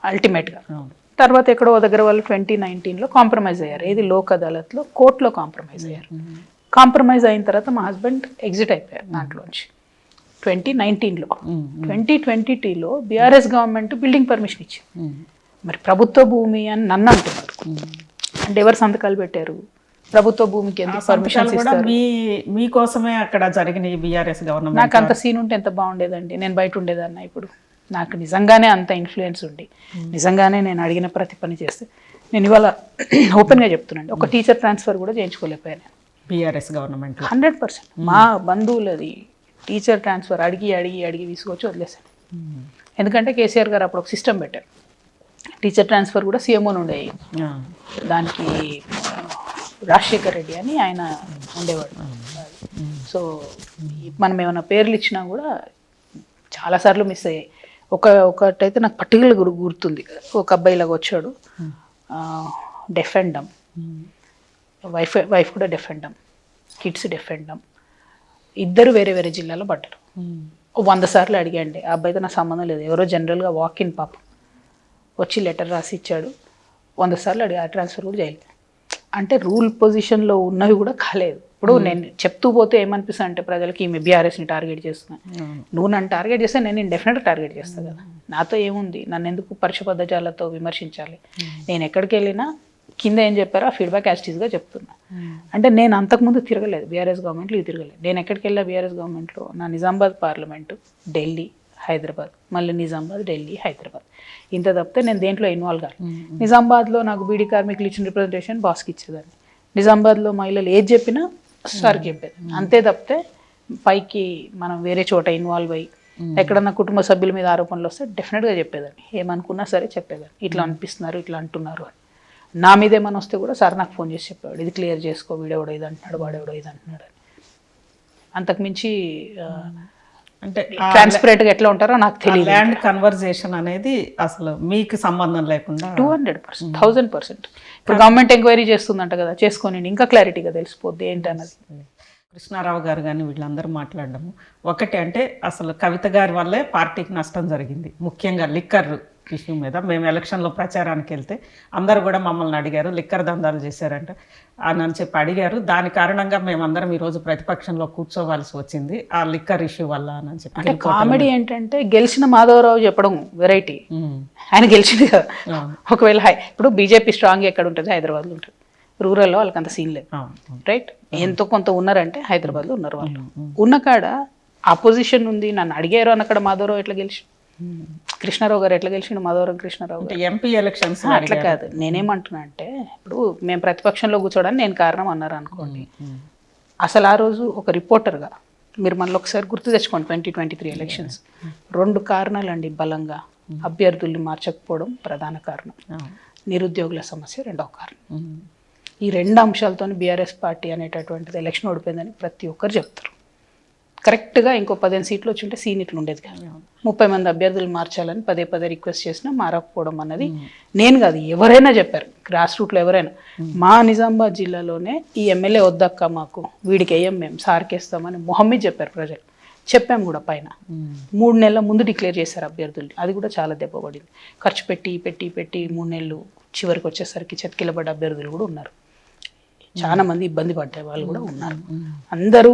అల్టిమేట్గా. తర్వాత ఎక్కడో దగ్గర వాళ్ళు 2019లో కాంప్రమైజ్ అయ్యారు. ఏది లోక్ అదాలత్లో, కోర్టులో కాంప్రమైజ్ అయ్యారు. కాంప్రమైజ్ అయిన తర్వాత మా హస్బెండ్ ఎగ్జిట్ అయిపోయారు దాంట్లోంచి 2019లో. 2022లో బీఆర్ఎస్ గవర్నమెంట్ బిల్డింగ్ పర్మిషన్ ఇచ్చింది. మరి ప్రభుత్వ భూమి అని నన్ను అంటున్నారు. అంటే ఎవరు సంతకాలు పెట్టారు? ప్రభుత్వ భూమికి ఎందుకు పర్మిషన్ కూడా మీకోసమే అక్కడ జరిగిన బీఆర్ఎస్ గవర్నమెంట్. నాకు అంత సీన్ ఉంటే ఎంత బాగుండేదండి. నేను బయట ఉండేదాన్ని. ఇప్పుడు నాకు నిజంగానే అంత ఇన్ఫ్లుయెన్స్ ఉండి నిజంగానే నేను అడిగిన ప్రతి పని చేస్తే నేను ఇవాళ ఓపెన్గా చెప్తున్నాను, ఒక టీచర్ ట్రాన్స్ఫర్ కూడా చేయించుకోలేకపోయాను బీఆర్ఎస్ గవర్నమెంట్. 100%. మా బంధువులది టీచర్ ట్రాన్స్ఫర్ అడిగి అడిగి అడిగి తీసుకొచ్చి వదిలేశాను. ఎందుకంటే కేసీఆర్ గారు అప్పుడు ఒక సిస్టమ్ పెట్టారు. టీచర్ ట్రాన్స్ఫర్ కూడా సీఎంఓ నుండి అయ్యింది. దానికి రాజశేఖర్ రెడ్డి అని ఆయన ఉండేవాడు. సో మనం ఏమైనా పేర్లు ఇచ్చినా కూడా చాలాసార్లు మిస్ అయ్యాయి. ఒకటైతే నాకు పర్టికులర్ గుర్తుంది. ఒక అబ్బాయిలాగా వచ్చాడు, డెఫ్ అండ్ డమ్, వైఫ్ కూడా deaf and dumb, kids deaf and dumb, ఇద్దరు వేరే వేరే జిల్లాలో పడ్డారు. 100 సార్లు అడిగాండి. ఆ అబ్బాయితో నా సంబంధం లేదు, ఎవరో జనరల్గా వాక్-ఇన్ పాపం వచ్చి లెటర్ రాసి ఇచ్చాడు. 100 సార్లు అడిగి ఆ ట్రాన్స్ఫర్ కూడా చేయలేదు. అంటే రూల్ పొజిషన్లో ఉన్నవి కూడా కాలేదు. ఇప్పుడు నేను చెప్తూ పోతే ఏమనిపిస్తుంది అంటే ప్రజలకి ఈమె బీఆర్ఎస్ని టార్గెట్ చేస్తున్నాను. నువ్వు నన్ను టార్గెట్ చేస్తే నేను డెఫినెట్గా టార్గెట్ చేస్తాను కదా. నాతో ఏముంది, నన్ను ఎందుకు పరుష పద్ధజాలతో విమర్శించాలి? నేను ఎక్కడికి వెళ్ళినా కింద ఏం చెప్పారో ఆ ఫీడ్బ్యాక్ యాస్టీస్గా చెప్తున్నా. అంటే నేను అంతకుముందు తిరగలేదు బీఆర్ఎస్ గవర్నమెంట్లో, ఇది తిరగలేదు. నేను ఎక్కడికి వెళ్ళా బీఆర్ఎస్ గవర్నమెంట్లో, నా నిజామాబాద్ పార్లమెంటు, ఢిల్లీ, హైదరాబాద్, మళ్ళీ నిజామాబాద్, ఢిల్లీ, హైదరాబాద్, ఇంత తప్పితే నేను దేంట్లో ఇన్వాల్వ్ కాదు. నిజామాబాద్లో నాకు బీడీ కార్మికులు ఇచ్చిన రిప్రజెంటేషన్ బాస్కి ఇచ్చేదాన్ని. నిజామాబాద్లో మహిళలు ఏది చెప్పినా సార్కి చెప్పేది. అంతే తప్పితే పైకి మనం వేరే చోట ఇన్వాల్వ్ అయ్యి ఎక్కడన్నా కుటుంబ సభ్యుల మీద ఆరోపణలు వస్తే డెఫినెట్గా చెప్పేదాన్ని. ఏమనుకున్నా సరే చెప్పేదాన్ని, ఇట్లా అనిపిస్తున్నారు, ఇట్లా అంటున్నారు అని. నా మీద ఏమైనా వస్తే కూడా సార్ నాకు ఫోన్ చేసి చెప్పేవాడు, ఇది క్లియర్ చేసుకో, వీడెవడో ఇది అంటున్నాడు, వాడెవడో ఇది అంటున్నాడు అని. అంతకుమించి అంటే ట్రాన్స్పరెంట్గా ఎట్లా ఉంటారో నాకు తెలియదు. ల్యాండ్ కన్వర్జేషన్ అనేది అసలు మీకు సంబంధం లేకుండా 200%, 1000%. ఇప్పుడు గవర్నమెంట్ ఎంక్వైరీ చేస్తుందంట కదా, చేసుకొని ఇంకా క్లారిటీగా తెలిసిపోద్ది ఏంటన్నది. కృష్ణారావు గారు కానీ వీళ్ళందరూ మాట్లాడడము ఒకటి. అంటే అసలు కవిత గారి వల్లే పార్టీకి నష్టం జరిగింది. ముఖ్యంగా లిక్కర్ ఇష్యూ మీద మేము ఎలక్షన్లో ప్రచారానికి వెళ్తే అందరూ కూడా మమ్మల్ని అడిగారు, లిక్కర్ దందాలు చేశారంట అని చెప్పి అడిగారు. దాని కారణంగా మేమందరం ఈరోజు ప్రతిపక్షంలో కూర్చోవాల్సి వచ్చింది ఆ లిక్కర్ ఇష్యూ వల్ల అని చెప్పి. కామెడీ ఏంటంటే గెలిచిన మాధవరావు చెప్పడం వెరైటీ, ఆయన గెలిచింది కదా. ఒకవేళ ఇప్పుడు బీజేపీ స్ట్రాంగ్ ఎక్కడ ఉంటుంది? హైదరాబాద్లో ఉంటుంది. రూరల్లో వాళ్ళకి అంత సీన్ లేదు, రైట్? ఎంతో కొంత ఉన్నారంటే హైదరాబాద్లో ఉన్నారు. వాళ్ళు ఉన్న కాడ అపోజిషన్ ఉంది, నన్ను అడిగారు అన్నక్కడ మాధవరావు ఎట్లా గెలిచి, కృష్ణారావు గారు ఎట్లా గెలిచిండు? మాధవరం కృష్ణారావు గారు ఎంపీ ఎలక్షన్స్ అట్లా కాదు. నేనేమంటున్నా అంటే ఇప్పుడు మేము ప్రతిపక్షంలో కూర్చోడానికి నేను కారణం అన్నారు అనుకోండి. అసలు ఆ రోజు ఒక రిపోర్టర్గా మీరు మళ్ళీ ఒకసారి గుర్తు తెచ్చుకోండి, 2023 ఎలక్షన్స్ 2 కారణాలు అండి బలంగా. అభ్యర్థుల్ని మార్చకపోవడం ప్రధాన కారణం, నిరుద్యోగుల సమస్య రెండవ కారణం. ఈ 2 అంశాలతో బీఆర్ఎస్ పార్టీ అనేటటువంటిది ఎలక్షన్ ఓడిపోయిందని ప్రతి ఒక్కరు చెప్తారు. కరెక్ట్గా ఇంకో 15 సీట్లు వచ్చి ఉంటే సీన్ ఇట్లు ఉండేది కాదు. 30 మంది అభ్యర్థులు మార్చాలని పదే పదే రిక్వెస్ట్ చేసినా మారకపోవడం అన్నది నేను కాదు, ఎవరైనా చెప్పారు, గ్రాస్ రూట్లో ఎవరైనా. మా నిజామాబాద్ జిల్లాలోనే ఈ ఎమ్మెల్యే వద్దక్క, మాకు వీడికి వేయం, మేము సార్కేస్తామని మొహమ్మద్ చెప్పారు ప్రజలు. చెప్పాము కూడా పైన. 3 నెలల ముందు డిక్లేర్ చేశారు అభ్యర్థుల్ని. అది కూడా చాలా దెబ్బపడింది. ఖర్చు పెట్టి పెట్టి పెట్టి 3 నెలలు చివరికి వచ్చేసరికి చతికిలబడ్డ అభ్యర్థులు కూడా ఉన్నారు. చాలా మంది ఇబ్బంది పడ్డే వాళ్ళు కూడా ఉన్నారు. అందరూ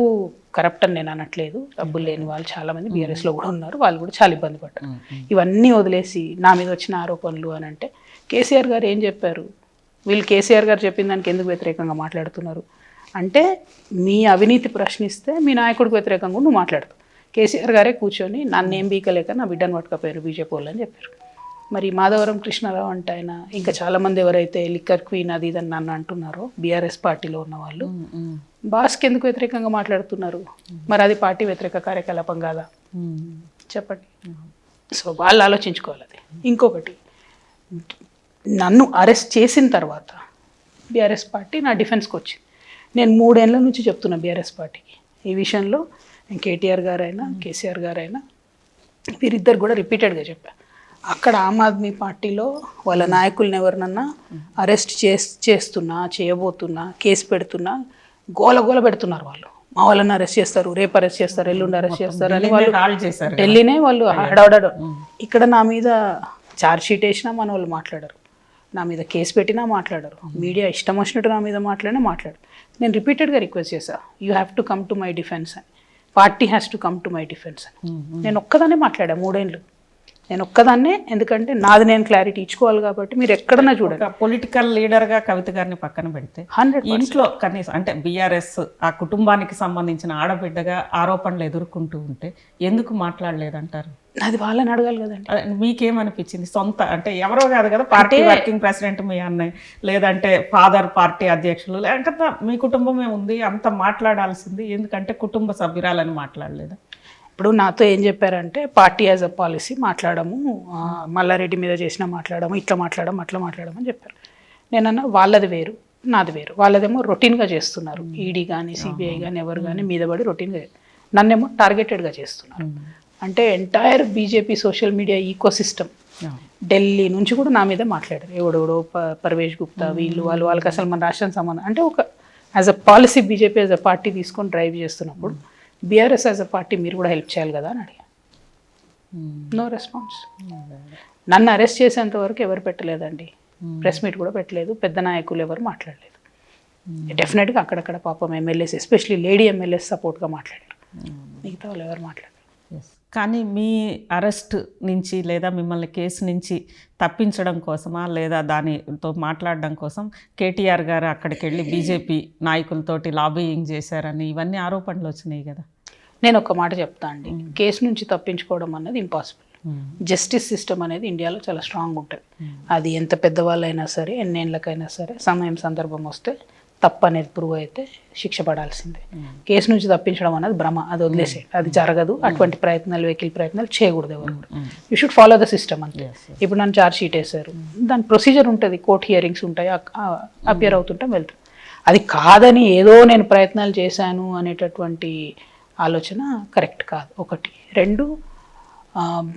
కరప్ట్ అని నేను అనట్లేదు, డబ్బులు లేని వాళ్ళు చాలా మంది బీఆర్ఎస్లో కూడా ఉన్నారు, వాళ్ళు కూడా చాలా ఇబ్బంది పడ్డారు. ఇవన్నీ వదిలేసి నా మీద వచ్చిన ఆరోపణలు అని అంటే కేసీఆర్ గారు ఏం చెప్పారు? వీళ్ళు కేసీఆర్ గారు చెప్పిన దానికి ఎందుకు వ్యతిరేకంగా మాట్లాడుతున్నారు అంటే, మీ అవినీతి ప్రశ్నిస్తే మీ నాయకుడికి వ్యతిరేకంగా నువ్వు మాట్లాడతావు. కేసీఆర్ గారే కూర్చొని నన్ను ఏం బీకలేక నా బిడ్డను పట్టుకపోయారు బీజేపీ వాళ్ళు అని చెప్పారు. మరి మాధవరం కృష్ణారావు అంటే ఆయన, ఇంకా చాలామంది ఎవరైతే లిక్కర్ క్వీన్ అది ఇదని నన్ను అంటున్నారో బీఆర్ఎస్ పార్టీలో ఉన్న వాళ్ళు, బాస్కి ఎందుకు వ్యతిరేకంగా మాట్లాడుతున్నారు? మరి అది పార్టీ వ్యతిరేక కార్యకలాపం కాదా? చెప్పండి. సో వాళ్ళు ఆలోచించుకోవాలి అది. ఇంకొకటి, నన్ను అరెస్ట్ చేసిన తర్వాత బీఆర్ఎస్ పార్టీ నా డిఫెన్స్కి వచ్చింది. నేను 3 ఏళ్ళ నుంచి చెప్తున్నా బీఆర్ఎస్ పార్టీకి ఈ విషయంలో. కేటీఆర్ గారైనా కేసీఆర్ గారైనా వీరిద్దరు కూడా రిపీటెడ్గా చెప్పారు. అక్కడ ఆమ్ ఆద్మీ పార్టీలో వాళ్ళ నాయకుల్ని ఎవరినన్నా అరెస్ట్ చేస్తున్నా, చేయబోతున్నా, కేసు పెడుతున్నా, గోల పెడుతున్నారు వాళ్ళు. మా వాళ్ళని అరెస్ట్ చేస్తారు, రేపు అరెస్ట్ చేస్తారు, ఎల్లుండి అరెస్ట్ చేస్తారు అని వాళ్ళు ఢిల్లీనే వాళ్ళు హడావడాడు. ఇక్కడ నా మీద ఛార్జ్ షీట్ వేసినా మన వాళ్ళు మాట్లాడరు. నా మీద కేసు పెట్టినా మాట్లాడరు, మీడియా ఇష్టం వచ్చినట్టు నా మీద మాట్లాడరు. నేను రిపీటెడ్గా రిక్వెస్ట్ చేశా, you have to come to my defence అని, party has to come to my defence అని. నేను ఒక్కదాన్నే మాట్లాడా 3 ఏళ్ళు, నేను ఒక్కదాన్నే. ఎందుకంటే నాది నేను క్లారిటీ ఇచ్చుకోవాలి కాబట్టి. మీరు ఎక్కడన్నా చూడండి, పొలిటికల్ లీడర్గా కవిత గారిని పక్కన పెడితే 100% ఇంట్లో కనీసం అంటే బీఆర్ఎస్ ఆ కుటుంబానికి సంబంధించిన ఆడబిడ్డగా ఆరోపణలు ఎదుర్కొంటూ ఉంటే ఎందుకు మాట్లాడలేదంటారు? అది వాళ్ళని అడగాలి కదండి. మీకేమనిపించింది? సొంత అంటే ఎవరో కాదు కదా, పార్టీ వర్కింగ్ ప్రెసిడెంట్ మీ అన్నయ్య, లేదంటే ఫాదర్ పార్టీ అధ్యక్షులు, లేకపోతే మీ కుటుంబమే ఉంది, అంత మాట్లాడాల్సింది ఎందుకంటే కుటుంబ సభ్యురాలని మాట్లాడలేదా? ఇప్పుడు నాతో ఏం చెప్పారంటే పార్టీ యాజ్ అ పాలసీ మాట్లాడము, మల్లారెడ్డి మీద చేసినా మాట్లాడము, ఇట్లా మాట్లాడము అట్లా మాట్లాడము అని చెప్పారు. నేనన్నా వాళ్ళది వేరు నాది వేరు. వాళ్ళదేమో రొటీన్గా చేస్తున్నారు, ఈడీ కానీ సిబిఐ కానీ ఎవరు కానీ మీద పడి రొటీన్గా, నన్నేమో టార్గెటెడ్గా చేస్తున్నారు. అంటే entire BJP social media ecosystem Delhi నుంచి కూడా నా మీద మాట్లాడారు. ఎవడెవడో పర్వేష్ గుప్తా వీళ్ళు వాళ్ళకి అసలు మన రాష్ట్రం సంబంధం. అంటే ఒక as a policy BJP as a party తీసుకొని డ్రైవ్ చేస్తున్నప్పుడు బీఆర్ఎస్ యాజ్ అ పార్టీ మీరు కూడా హెల్ప్ చేయాలి కదా అని అడిగా. No response. నన్ను అరెస్ట్ చేసేంత వరకు ఎవరు పెట్టలేదండి, ప్రెస్ మీట్ కూడా పెట్టలేదు, పెద్ద నాయకులు ఎవరు మాట్లాడలేదు. డెఫినెట్గా అక్కడక్కడ పాపం ఎమ్మెల్యేస్, ఎస్పెషలీ లేడీ ఎమ్మెల్యేస్ సపోర్ట్గా మాట్లాడారు, మిగతా వాళ్ళు ఎవరు మాట్లాడారు. కానీ మీ అరెస్ట్ నుంచి లేదా మిమ్మల్ని కేసు నుంచి తప్పించడం కోసమా లేదా దానితో మాట్లాడడం కోసం కేటీఆర్ గారు అక్కడికి వెళ్ళి బీజేపీ నాయకులతోటి లాబీయింగ్ చేశారని ఇవన్నీ ఆరోపణలు వచ్చినాయి కదా? నేను ఒక మాట చెప్తా అండి, కేసు నుంచి తప్పించుకోవడం అన్నది ఇంపాసిబుల్. జస్టిస్ సిస్టమ్ అనేది ఇండియాలో చాలా స్ట్రాంగ్ ఉంటుంది. అది ఎంత పెద్దవాళ్ళైనా సరే, ఎన్నేళ్ళకైనా సరే, సమయం సందర్భం వస్తే తప్పు అనేది ప్రూవ్ అయితే శిక్ష పడాల్సిందే. కేసు నుంచి తప్పించడం అనేది భ్రమ, అది వదిలేసేయండి, అది జరగదు. అటువంటి ప్రయత్నాలు, వెకిల్ ప్రయత్నాలు చేయకూడదు ఎవరు కూడా. You should follow the system అంతే. ఇప్పుడు నన్ను ఛార్జ్ షీట్ వేశారు, దాని ప్రొసీజర్ ఉంటుంది, కోర్ట్ హియరింగ్స్ ఉంటాయి, అపియర్ అవుతుంటాం, వెళ్తాం. అది కాదని ఏదో నేను ప్రయత్నాలు చేశాను అనేటటువంటి ఆలోచన కరెక్ట్ కాదు. 1. 2,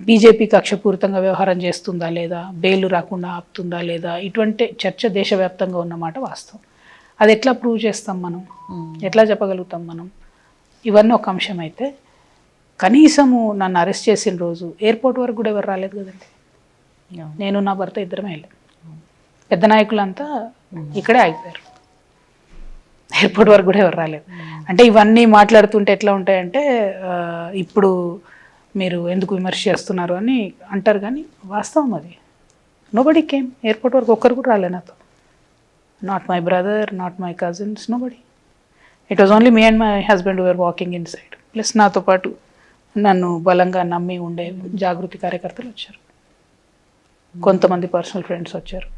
బీజేపీ కక్షపూరితంగా వ్యవహారం చేస్తుందా లేదా, బెయిల్ రాకుండా ఆపుతుందా లేదా, ఇటువంటి చర్చ దేశవ్యాప్తంగా ఉన్నమాట వాస్తవం. అది ఎట్లా ప్రూవ్ చేస్తాం మనం, ఎట్లా చెప్పగలుగుతాం మనం? ఇవన్నీ ఒక అంశం అయితే, కనీసము నన్ను అరెస్ట్ చేసిన రోజు ఎయిర్పోర్ట్ వరకు కూడా ఎవరు రాలేదు కదండి. నేను నా భర్త ఇద్దరమే వెళ్ళాం, పెద్ద నాయకులంతా ఇక్కడే ఆగిపోయారు, ఎయిర్పోర్ట్ వరకు కూడా ఎవరు రాలేదు. అంటే ఇవన్నీ మాట్లాడుతుంటే ఎట్లా ఉంటాయంటే, ఇప్పుడు మీరు ఎందుకు విమర్శ చేస్తున్నారు అని అంటారు, కానీ వాస్తవం అది. నోబడీ కేమ్, ఎయిర్పోర్ట్ వరకు ఒక్కరు కూడా రాలేదు నాతో. Not my brother, not my cousins, nobody. It was only me and my husband who were walking inside. Plus నాతో పాటు నన్ను బలంగా నమ్మి ఉండే జాగృతి కార్యకర్తలు వచ్చారు, కొంతమంది పర్సనల్ ఫ్రెండ్స్ వచ్చారు.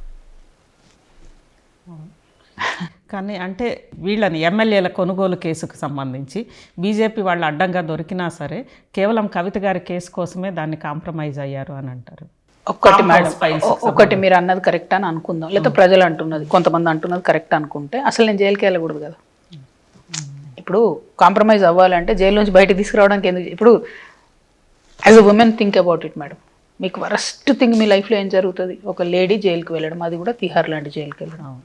కానీ అంటే వీళ్ళని ఎమ్మెల్యేల కొనుగోలు కేసుకు సంబంధించి బీజేపీ వాళ్ళు అడ్డంగా దొరికినా సరే కేవలం కవిత గారి కేసు కోసమే దాన్ని కాంప్రమైజ్ అయ్యారు అని అంటారు. ఒకటి మేడం, ఒకటి మీరు అన్నది కరెక్ట్ అని అనుకుందాం, లేదా ప్రజలు అంటున్నది, కొంతమంది అంటున్నది కరెక్ట్ అనుకుంటే అసలు నేను జైలుకి వెళ్ళకూడదు కదా. ఇప్పుడు కాంప్రమైజ్ అవ్వాలంటే జైలు నుంచి బయటకు తీసుకురావడానికి ఎందుకు? ఇప్పుడు as a women think about it madam. మీకు వరస్ట్ థింగ్ మీ లైఫ్లో ఏం జరుగుతుంది? ఒక లేడీ జైలుకి వెళ్ళడం, అది కూడా తిహార్ లాంటి జైలుకి వెళ్ళడం.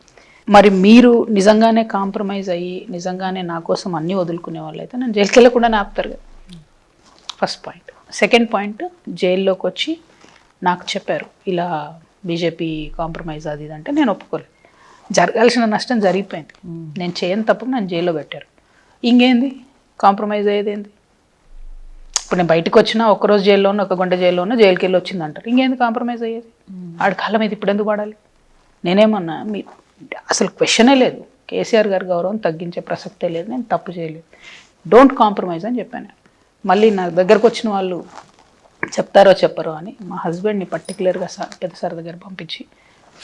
మరి మీరు నిజంగానే కాంప్రమైజ్ అయ్యి నిజంగానే నా కోసం అన్నీ వదులుకునే వాళ్ళు అయితే నేను జైలుకి వెళ్ళకుండా ఆపుతారు కదా. First point. సెకండ్ పాయింట్, జైల్లోకి వచ్చి నాకు చెప్పారు ఇలా బీజేపీ కాంప్రమైజ్ అది ఇది అంటే నేను ఒప్పుకోలేదు. జరగాల్సిన నష్టం జరిగిపోయింది, నేను చేయని తప్పకు నన్ను జైల్లో పెట్టారు. ఇంకేంది కాంప్రమైజ్ అయ్యేది ఏంది? ఇప్పుడు నేను బయటకు వచ్చినా ఒక్కరోజు జైల్లో ఉన్న, 1 గంట జైల్లో ఉన్న, జైలుకి వెళ్ళి వచ్చింది అంటారు. ఇంకేంది కాంప్రమైజ్ అయ్యేది? ఆడి కాలం ఇది ఇప్పుడు ఎందుకు వాడాలి? నేనేమన్నా మీ అసలు క్వశ్చనే లేదు, కేసీఆర్ గారి గౌరవం తగ్గించే ప్రసక్తే లేదు, నేను తప్పు చేయలేదు, డోంట్ కాంప్రమైజ్ అని చెప్పాను. మళ్ళీ నా దగ్గరకు వచ్చిన వాళ్ళు చెప్తారో చెప్పరో అని మా హస్బెండ్ని పర్టికులర్గా పెద్ద సార్ దగ్గర పంపించి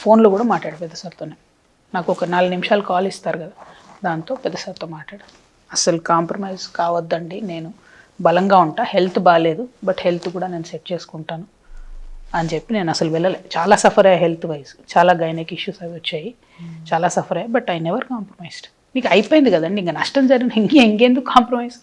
ఫోన్లో కూడా మాట్లాడు పెద్ద సార్తోనే. నాకు ఒక 4 నిమిషాలు కాల్ ఇస్తారు కదా, దాంతో పెద్ద సార్తో మాట్లాడు. అసలు కాంప్రమైజ్ కావద్దండి, నేను బలంగా ఉంటా, హెల్త్ బాగాలేదు బట్ హెల్త్ కూడా నేను సెట్ చేసుకుంటాను అని చెప్పి నేను అసలు వెళ్ళలే. చాలా సఫర్ అయ్యా హెల్త్ వైజ్, చాలా గైనక్ ఇష్యూస్ అవి వచ్చాయి, చాలా సఫర్ అయ్యా, బట్ ఐ నెవర్ కాంప్రమైజ్డ్. మీకు అయిపోయింది కదండి, ఇంకా నష్టం జరిగిన ఇంకెందుకు కాంప్రమైజ్?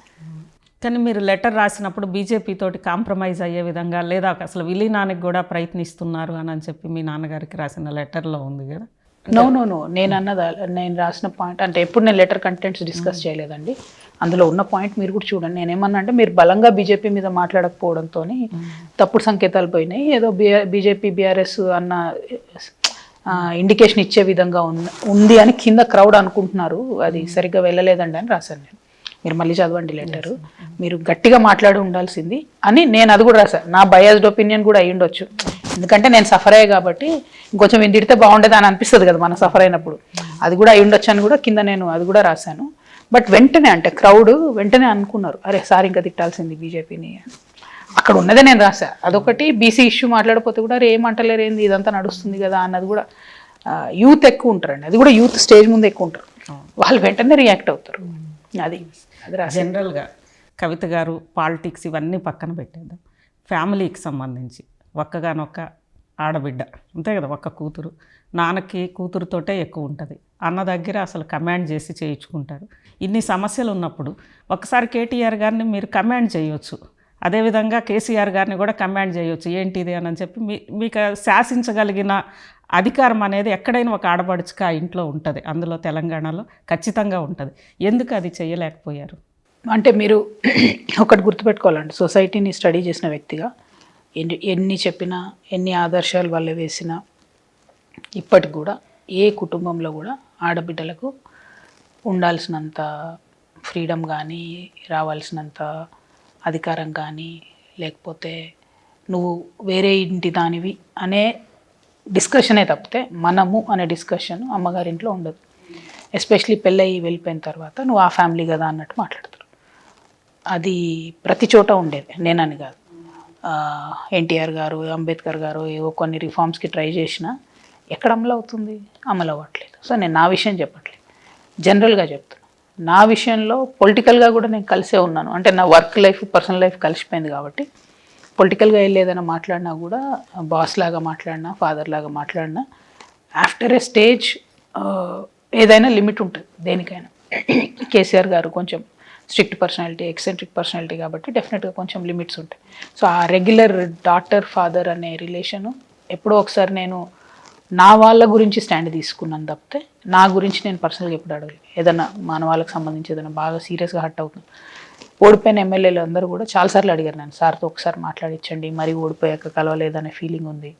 కానీ మీరు లెటర్ రాసినప్పుడు బీజేపీ తోటి కాంప్రమైజ్ అయ్యే విధంగా లేదా అసలు విలీనానికి కూడా ప్రయత్నిస్తున్నారు అని చెప్పి మీ నాన్నగారికి రాసిన లెటర్లో ఉంది కదా? నో నేను రాసిన పాయింట్ అంటే ఎప్పుడు నేను లెటర్ కంటెంట్స్ డిస్కస్ చేయలేదండి. అందులో ఉన్న పాయింట్ మీరు కూడా చూడండి. నేనేమన్నా అంటే మీరు బలంగా బీజేపీ మీద మాట్లాడకపోవడంతో తప్పుడు సంకేతాలు పోయినాయి, ఏదో బీజేపీ బీఆర్ఎస్ అన్న ఇండికేషన్ ఇచ్చే విధంగా ఉంది అని కింద క్రౌడ్ అనుకుంటున్నారు. అది సరిగ్గా వెళ్ళలేదండి అని రాశాను నేను. మీరు మళ్ళీ చదవండి లెటరు, మీరు గట్టిగా మాట్లాడి ఉండాల్సింది అని నేను అది కూడా రాశాను. నా బయాస్డ్ ఒపీనియన్ కూడా అయ్యి ఉండొచ్చు, ఎందుకంటే నేను సఫర్ అయ్యే కాబట్టి ఇంకొంచెం నేను తిడితే బాగుండేది అని అనిపిస్తుంది కదా మనం సఫర్ అయినప్పుడు. అది కూడా అయ్యి ఉండొచ్చు అని కూడా కింద నేను అది కూడా రాశాను. బట్ వెంటనే అంటే క్రౌడ్ వెంటనే అనుకున్నారు, అరే సార్ ఇంకా తిట్టాల్సింది బీజేపీని. అక్కడ ఉన్నదే నేను రాశా. అదొకటి, బీసీ ఇష్యూ మాట్లాడకపోతే కూడా అరే ఏమంటలేరు ఏంది ఇదంతా నడుస్తుంది కదా అన్నది కూడా. యూత్ ఎక్కువ ఉంటారండి, అది కూడా యూత్ స్టేజ్ ముందు ఎక్కువ ఉంటారు, వాళ్ళు వెంటనే రియాక్ట్ అవుతారు. అది రాశా. జనరల్గా కవిత గారు పాలిటిక్స్ ఇవన్నీ పక్కన పెట్టేద్దాం, ఫ్యామిలీకి సంబంధించి ఒక్కగానొక్క ఆడబిడ్డ అంతే కదా, ఒక్క కూతురు, నాన్నకి కూతురుతోటే ఎక్కువ ఉంటుంది, అన్న దగ్గర అసలు కమాండ్ చేసి చేయించుకుంటారు. ఇన్ని సమస్యలు ఉన్నప్పుడు ఒకసారి కేటీఆర్ గారిని మీరు కమాండ్ చేయొచ్చు, అదేవిధంగా కేసీఆర్ గారిని కూడా కమాండ్ చేయొచ్చు, ఏంటిది అని చెప్పి మీకు శాసించగలిగిన అధికారం అనేది ఎక్కడైనా ఒక ఆడపడుచుగా ఇంట్లో ఉంటుంది, అందులో తెలంగాణలో ఖచ్చితంగా ఉంటుంది. ఎందుకు అది చేయలేకపోయారు? అంటే మీరు ఒకటి గుర్తుపెట్టుకోవాలండి, సొసైటీని స్టడీ చేసిన వ్యక్తిగా ఎన్ని చెప్పినా ఎన్ని ఆదర్శాలు వాళ్ళు వేసినా ఇప్పటికి కూడా ఏ కుటుంబంలో కూడా ఆడబిడ్డలకు ఉండాల్సినంత ఫ్రీడమ్ కానీ, రావాల్సినంత అధికారం కానీ, లేకపోతే నువ్వు వేరే ఇంటి దానివి అనే డిస్కషనే తప్పితే మనము అనే డిస్కషన్ అమ్మగారింట్లో ఉండదు. ఎస్పెషలీ పెళ్ళయి వెళ్ళిపోయిన తర్వాత నువ్వు ఆ ఫ్యామిలీ కదా అన్నట్టు మాట్లాడతారు. అది ప్రతి చోట ఉండేది, నేనని కాదు. ఎన్టీఆర్ గారు, అంబేద్కర్ గారు ఏవో కొన్ని రిఫార్మ్స్కి ట్రై చేసినా ఎక్కడ అమలు అవుతుంది? అమలు అవ్వట్లేదు. సో నేను నా విషయం చెప్పట్లేదు, జనరల్గా చెప్తాను. నా విషయంలో పొలిటికల్గా కూడా నేను కలిసే ఉన్నాను, అంటే నా వర్క్ లైఫ్ పర్సనల్ లైఫ్ కలిసిపోయింది కాబట్టి పొలిటికల్గా వెళ్ళి ఏదైనా మాట్లాడినా కూడా బాస్ లాగా మాట్లాడినా, ఫాదర్ లాగా మాట్లాడినా ఆఫ్టర్ ఏ స్టేజ్ ఏదైనా లిమిట్ ఉంటుంది దేనికైనా. కేసీఆర్ గారు కొంచెం స్ట్రిక్ట్ పర్సనాలిటీ, ఎక్సెంట్రిక్ పర్సనాలిటీ కాబట్టి డెఫినెట్గా కొంచెం లిమిట్స్ ఉంటాయి. సో ఆ రెగ్యులర్ డాటర్ ఫాదర్ అనే రిలేషను ఎప్పుడో ఒకసారి నేను నా వాళ్ళ గురించి స్టాండ్ తీసుకున్నాను తప్పితే నా గురించి నేను పర్సనల్గా ఎప్పుడు అడగలేదు. ఏదైనా మన వాళ్ళకి సంబంధించి ఏదైనా బాగా సీరియస్గా హర్ట్ అవుతుంది. ఓడిపోయిన ఎమ్మెల్యేలు అందరూ కూడా చాలాసార్లు అడిగారు నన్ను, సార్తో ఒకసారి మాట్లాడించండి, మరీ ఓడిపోయాక కలవలేదనే ఫీలింగ్ ఉంది,